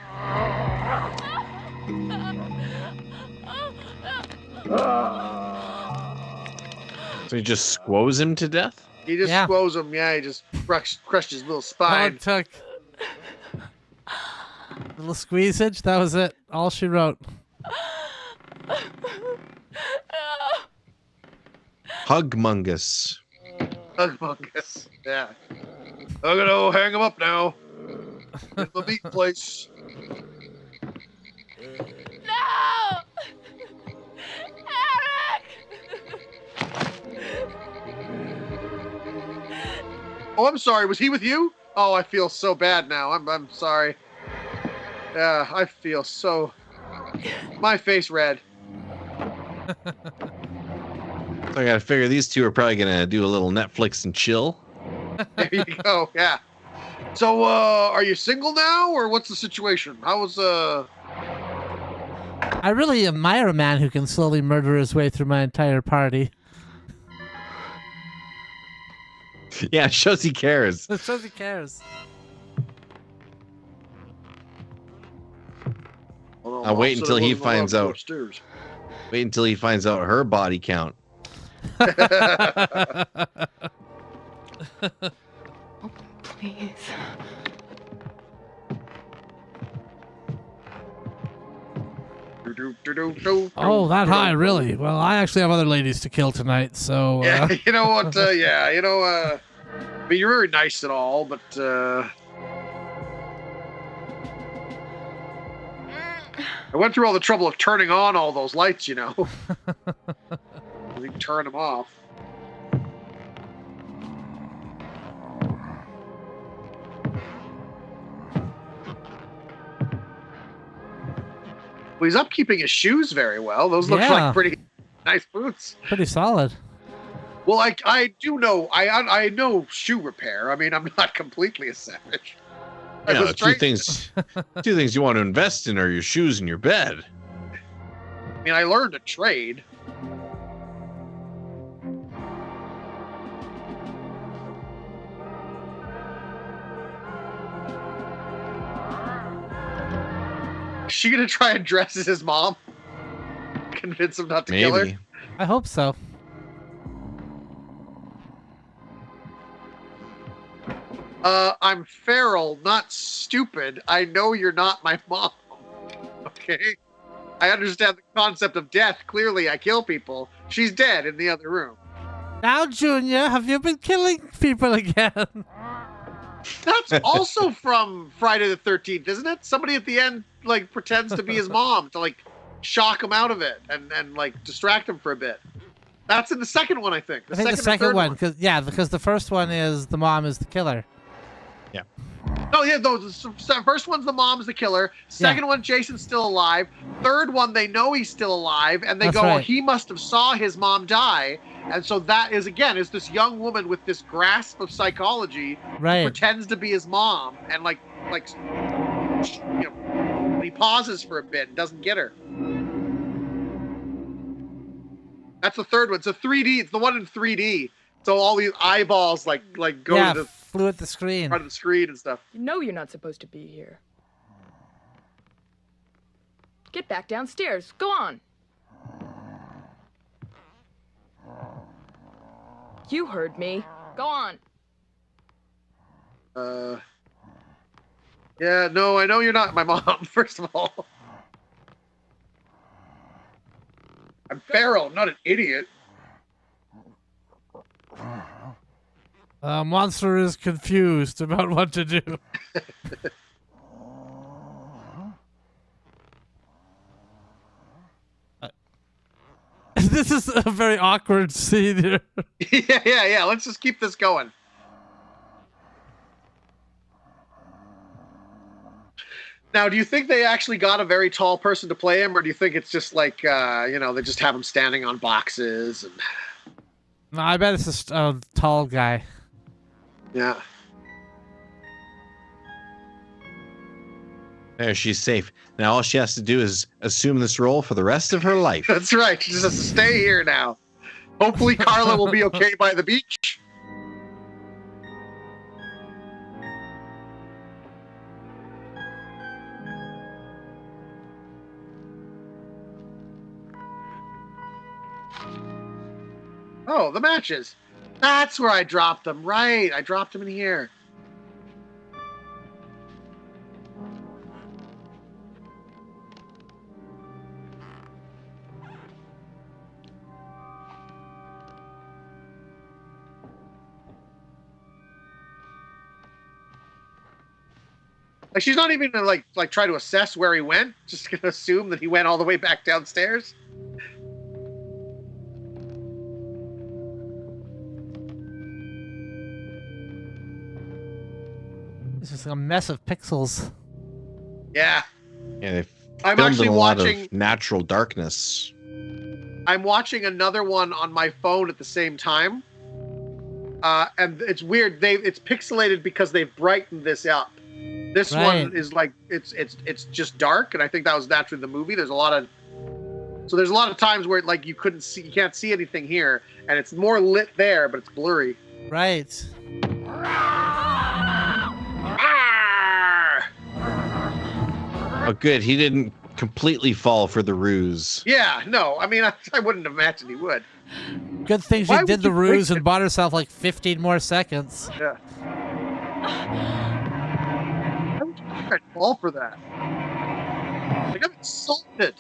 [SPEAKER 9] So he just squoze him to death?
[SPEAKER 8] He just squoze him. Yeah, he just crushed his little
[SPEAKER 7] All
[SPEAKER 8] spine.
[SPEAKER 7] it took. A little squeezage. That was it. All she wrote.
[SPEAKER 9] Hugmungus.
[SPEAKER 8] Humongous. Yeah. I'm gonna hang him up now. In the meat place.
[SPEAKER 6] No!
[SPEAKER 8] Oh, I'm sorry. Was he with you? Oh, I feel so bad now. I'm sorry. Yeah, I feel so. My face red.
[SPEAKER 9] So I gotta figure these two are probably gonna do a little Netflix and chill.
[SPEAKER 8] There you go. Yeah. So, are you single now, or what's the situation? How was
[SPEAKER 7] I really admire a man who can slowly murder his way through my entire party.
[SPEAKER 9] Yeah, it shows he cares.
[SPEAKER 7] It shows he cares.
[SPEAKER 9] I'll wait until he finds out. Wait until he finds out her body count.
[SPEAKER 16] Please.
[SPEAKER 7] Oh, that high, really? Well, I actually have other ladies to kill tonight, so...
[SPEAKER 8] Yeah, you know what? Yeah, you know, I mean, you're very nice and all, but, I went through all the trouble of turning on all those lights, you know. We can turn them off. Well, he's upkeeping his shoes very well. Those look like pretty nice boots.
[SPEAKER 7] Pretty solid.
[SPEAKER 8] Well, I do know, I know shoe repair. I mean, I'm not completely a savage.
[SPEAKER 9] Yeah, two things you want to invest in are your shoes and your bed.
[SPEAKER 8] I mean, I learned a trade. Is she gonna try and dress as his mom? Convince him not to kill her?
[SPEAKER 7] I hope so.
[SPEAKER 8] I'm feral, not stupid. I know you're not my mom. Okay? I understand the concept of death. Clearly, I kill people. She's dead in the other room.
[SPEAKER 7] Now, Junior, have you been killing people again?
[SPEAKER 8] That's also from Friday the 13th, isn't it? Somebody at the end, like, pretends to be his mom to, like, shock him out of it and like, distract him for a bit. That's in the second one, I think.
[SPEAKER 7] I think the second one, because the first one is the mom is the killer.
[SPEAKER 9] Yeah.
[SPEAKER 8] Oh, yeah, the first one's the mom's the killer. Second one, Jason's still alive. Third one, they know he's still alive, and they go,
[SPEAKER 7] right.
[SPEAKER 8] oh, he must have saw his mom die. And so that is, again, is this young woman with this grasp of psychology
[SPEAKER 7] Right.
[SPEAKER 8] who pretends to be his mom and, like, you know, pauses for a bit and doesn't get her. That's the third one. It's a 3D. It's the one in 3D. So all these eyeballs like go to the
[SPEAKER 7] flew at the screen.
[SPEAKER 8] front of the screen and stuff.
[SPEAKER 16] You know you're not supposed to be here. Get back downstairs. Go on. You heard me. Go on.
[SPEAKER 8] Yeah, no, I know you're not my mom, first of all. I'm feral, not an idiot.
[SPEAKER 7] Monster is confused about what to do. This is a very awkward scene here.
[SPEAKER 8] Yeah. Let's just keep this going. Now, do you think they actually got a very tall person to play him, or do you think it's just like, they just have him standing on boxes? And...
[SPEAKER 7] No, I bet it's just a tall guy.
[SPEAKER 8] Yeah.
[SPEAKER 9] There, she's safe. Now all she has to do is assume this role for the rest of her life.
[SPEAKER 8] That's right. She just has to stay here now. Hopefully Carla will be okay by the beach. Oh, the matches. That's where I dropped them. Right. I dropped them in here. Like, she's not even gonna like try to assess where he went. Just gonna assume that he went all the way back downstairs.
[SPEAKER 7] This is a mess of pixels.
[SPEAKER 8] Yeah.
[SPEAKER 9] Yeah, they've
[SPEAKER 8] I'm
[SPEAKER 9] filmed
[SPEAKER 8] actually
[SPEAKER 9] in a lot
[SPEAKER 8] watching-
[SPEAKER 9] of natural darkness.
[SPEAKER 8] I'm watching another one on my phone at the same time. And it's weird. It's pixelated because they've brightened this up. This one is like it's just dark, and I think that was naturally the movie. There's a lot of times where like you can't see anything here, and it's more lit there, but it's blurry.
[SPEAKER 7] Right.
[SPEAKER 9] Oh, good. He didn't completely fall for the ruse.
[SPEAKER 8] Yeah, no. I mean, I wouldn't imagine he would.
[SPEAKER 7] Good thing she
[SPEAKER 8] Why
[SPEAKER 7] did
[SPEAKER 8] would
[SPEAKER 7] the
[SPEAKER 8] you
[SPEAKER 7] ruse
[SPEAKER 8] break
[SPEAKER 7] and bought herself like 15 more seconds.
[SPEAKER 8] Yeah. Why would you try to fall for that? Like, I'm insulted.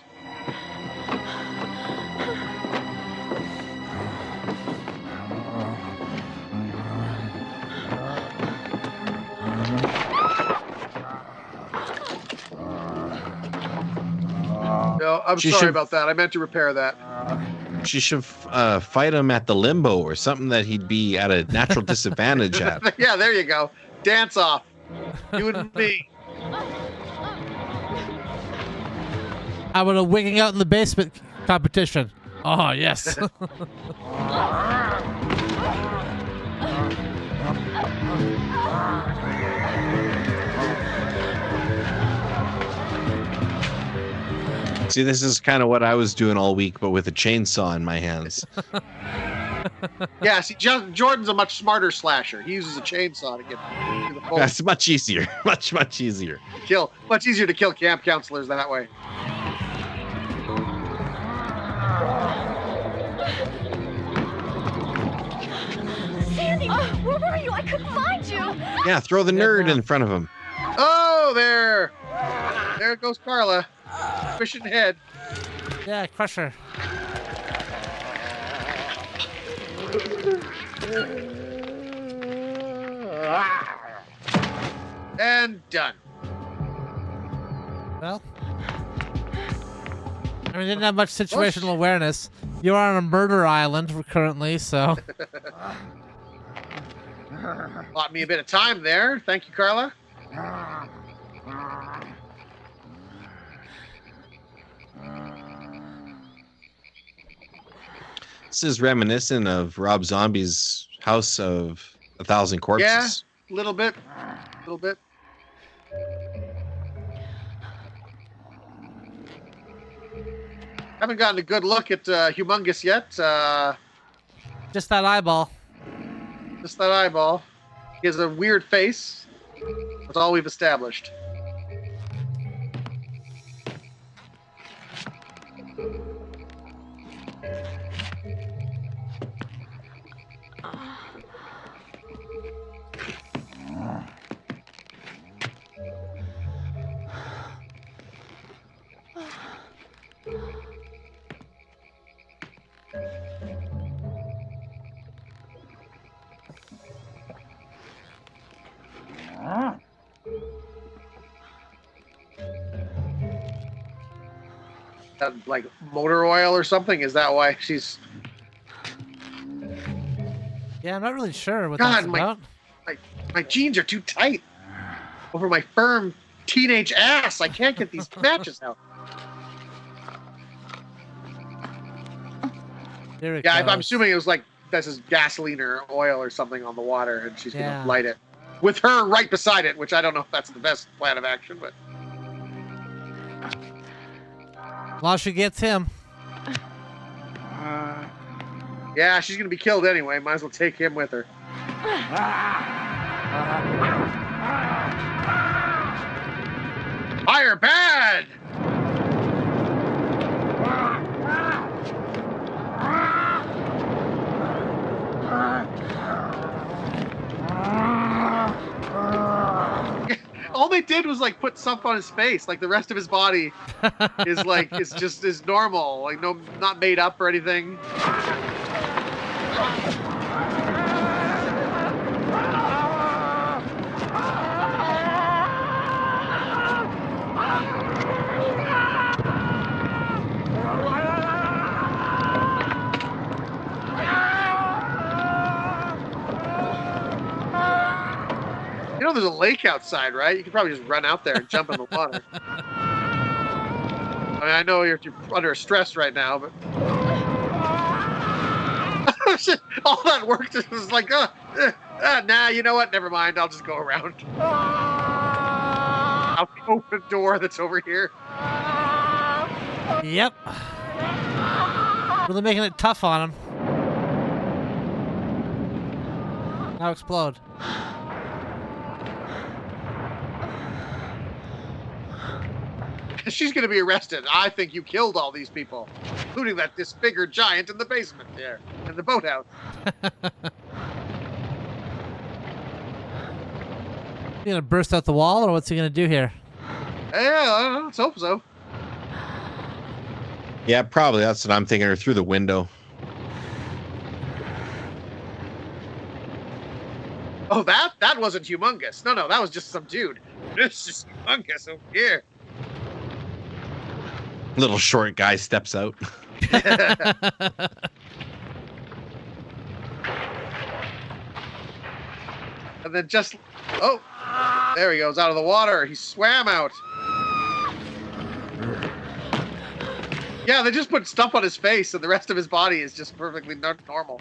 [SPEAKER 8] No, I'm
[SPEAKER 9] She
[SPEAKER 8] sorry
[SPEAKER 9] should-
[SPEAKER 8] about that. I meant to repair that.
[SPEAKER 9] She should fight him at the limbo or something that he'd be at a natural disadvantage at.
[SPEAKER 8] Yeah, there you go. Dance off. You and me.
[SPEAKER 7] How about a wigging out in the basement competition? Oh, yes.
[SPEAKER 9] See, this is kind of what I was doing all week, but with a chainsaw in my hands.
[SPEAKER 8] Yeah, see, Jordan's a much smarter slasher. He uses a chainsaw to get to the phone.
[SPEAKER 9] That's much easier. Much easier.
[SPEAKER 8] Much easier to kill camp counselors that way.
[SPEAKER 10] Sandy, where were you? I couldn't find you.
[SPEAKER 9] Yeah, throw the nerd in front of him.
[SPEAKER 8] Oh, there. There goes Carla. Fishing head.
[SPEAKER 7] Yeah, crush her.
[SPEAKER 8] And done.
[SPEAKER 7] Well, I mean, didn't have much situational awareness. You're on a murder island currently, so.
[SPEAKER 8] Bought me a bit of time there. Thank you, Carla.
[SPEAKER 9] This is reminiscent of Rob Zombie's House of a Thousand Corpses.
[SPEAKER 8] Yeah, a little bit. A little bit. Haven't gotten a good look at Humongous yet.
[SPEAKER 7] Just that eyeball.
[SPEAKER 8] Just that eyeball. He has a weird face. That's all we've established. Like motor oil or something? Is that why she's...
[SPEAKER 7] Yeah, I'm not really sure what that's about.
[SPEAKER 8] My jeans are too tight over my firm teenage ass. I can't get these matches out. Yeah, I'm assuming it was like this is gasoline or oil or something on the water, and she's gonna light it with her right beside it, which I don't know if that's the best plan of action, but
[SPEAKER 7] While she gets him.
[SPEAKER 8] Yeah, she's gonna be killed anyway. Might as well take him with her. Fire bad! All they did was like put stuff on his face. Like the rest of his body is like is normal. Like not made up or anything. You know, there's a lake outside, right? You could probably just run out there and jump in the water. I mean, I know you're under stress right now, but all that work just was like, nah, you know what? Never mind. I'll just go around. I'll open the door that's over here.
[SPEAKER 7] Yep. Really making it tough on him. Now explode.
[SPEAKER 8] She's going to be arrested. I think you killed all these people, including that disfigured giant in the basement there, in the boathouse.
[SPEAKER 7] You gonna burst out the wall, or what's he gonna do here?
[SPEAKER 8] Yeah, let's hope so.
[SPEAKER 9] Yeah, probably. That's what I'm thinking. Or through the window.
[SPEAKER 8] Oh, that wasn't Humongous. No, that was just some dude. This is Humongous over here.
[SPEAKER 9] Little short guy steps out.
[SPEAKER 8] And then there he goes out of the water. He swam out. Yeah, they just put stuff on his face, and the rest of his body is just perfectly normal.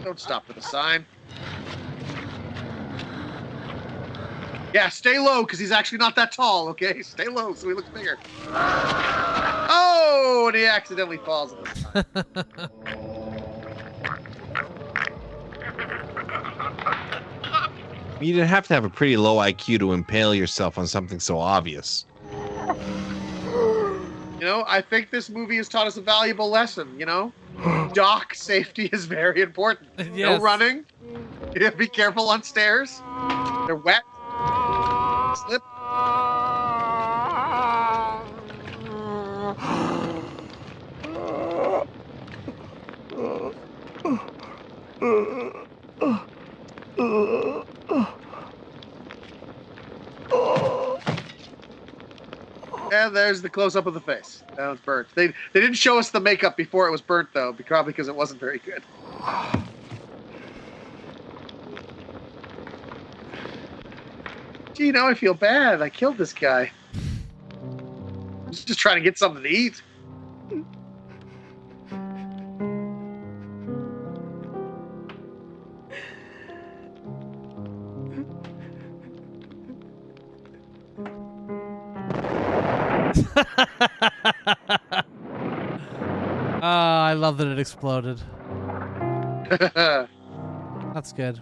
[SPEAKER 8] Don't stop for the sign. Yeah, stay low, because he's actually not that tall, okay? Stay low so he looks bigger. Oh, and he accidentally falls on the sign.
[SPEAKER 9] You didn't have to have a pretty low IQ to impale yourself on something so obvious.
[SPEAKER 8] You know, I think this movie has taught us a valuable lesson, you know? Dock safety is very important.
[SPEAKER 7] Yes.
[SPEAKER 8] No running. Yeah, be careful on stairs. They're wet. Slip. And there's the close-up of the face. That was burnt. They didn't show us the makeup before it was burnt, though, probably because it wasn't very good. Gee, now I feel bad. I killed this guy. I was just trying to get something to eat.
[SPEAKER 7] I love that it exploded. That's good.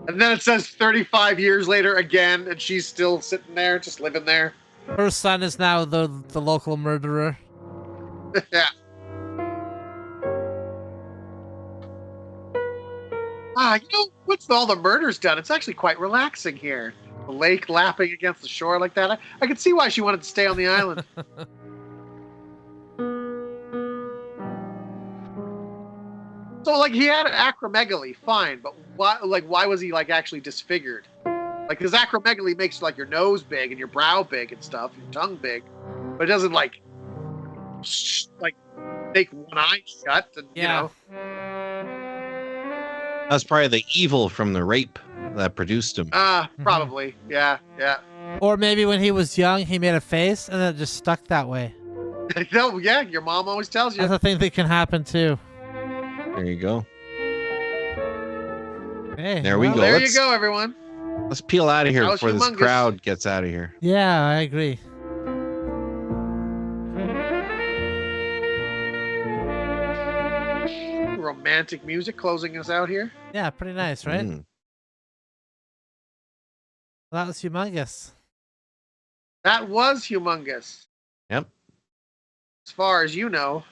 [SPEAKER 8] And then it says 35 years later again, and she's still sitting there, just living there.
[SPEAKER 7] Her son is now the local murderer.
[SPEAKER 8] Yeah. You know, once all the murder's done, it's actually quite relaxing here. The lake lapping against the shore like that. I could see why she wanted to stay on the island. So, like, he had acromegaly, fine, but why was he, like, actually disfigured? Like, because acromegaly makes, like, your nose big and your brow big and stuff, your tongue big, but it doesn't, like, make one eye shut and, you know.
[SPEAKER 9] That's probably the evil from the rape that produced him.
[SPEAKER 8] Probably. Yeah.
[SPEAKER 7] Or maybe when he was young, he made a face and then it just stuck that way.
[SPEAKER 8] No, yeah, your mom always tells you.
[SPEAKER 7] That's a thing that can happen too.
[SPEAKER 9] There you go.
[SPEAKER 7] Hey,
[SPEAKER 9] there we go.
[SPEAKER 8] There you go, everyone.
[SPEAKER 9] Let's peel out of here before
[SPEAKER 8] Humongous.
[SPEAKER 9] this crowd gets out of here.
[SPEAKER 7] Yeah, I agree.
[SPEAKER 8] Romantic music closing us out here.
[SPEAKER 7] Yeah, pretty nice, right?
[SPEAKER 9] Mm.
[SPEAKER 7] Well, that was humongous.
[SPEAKER 8] That was humongous.
[SPEAKER 9] Yep.
[SPEAKER 8] As far as you know.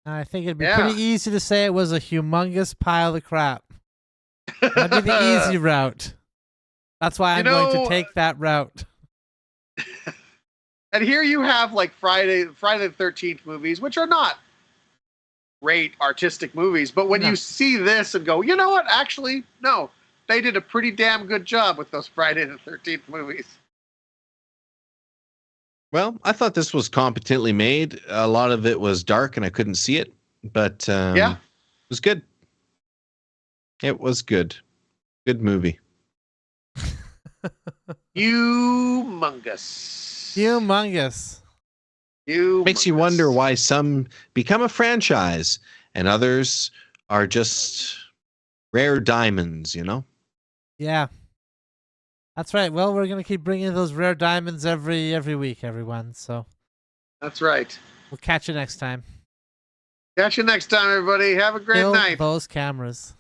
[SPEAKER 7] I think it'd be pretty easy to say it was a humongous pile of crap. That'd be the easy route. That's why I'm going to take that route.
[SPEAKER 8] And here you have like Friday the 13th movies, which are not great artistic movies, but when you see this and go, you know what? Actually, no. They did a pretty damn good job with those Friday the 13th movies.
[SPEAKER 9] Well, I thought this was competently made. A lot of it was dark and I couldn't see it, but it was good. It was good. Good movie.
[SPEAKER 8] Humongous.
[SPEAKER 9] Makes you wonder why some become a franchise and others are just rare diamonds, you know?
[SPEAKER 7] Yeah. That's right. Well, we're going to keep bringing those rare diamonds every week, everyone. So
[SPEAKER 8] that's right.
[SPEAKER 7] We'll catch you next time.
[SPEAKER 8] Catch you next time, everybody. Have a great night.
[SPEAKER 7] Those cameras.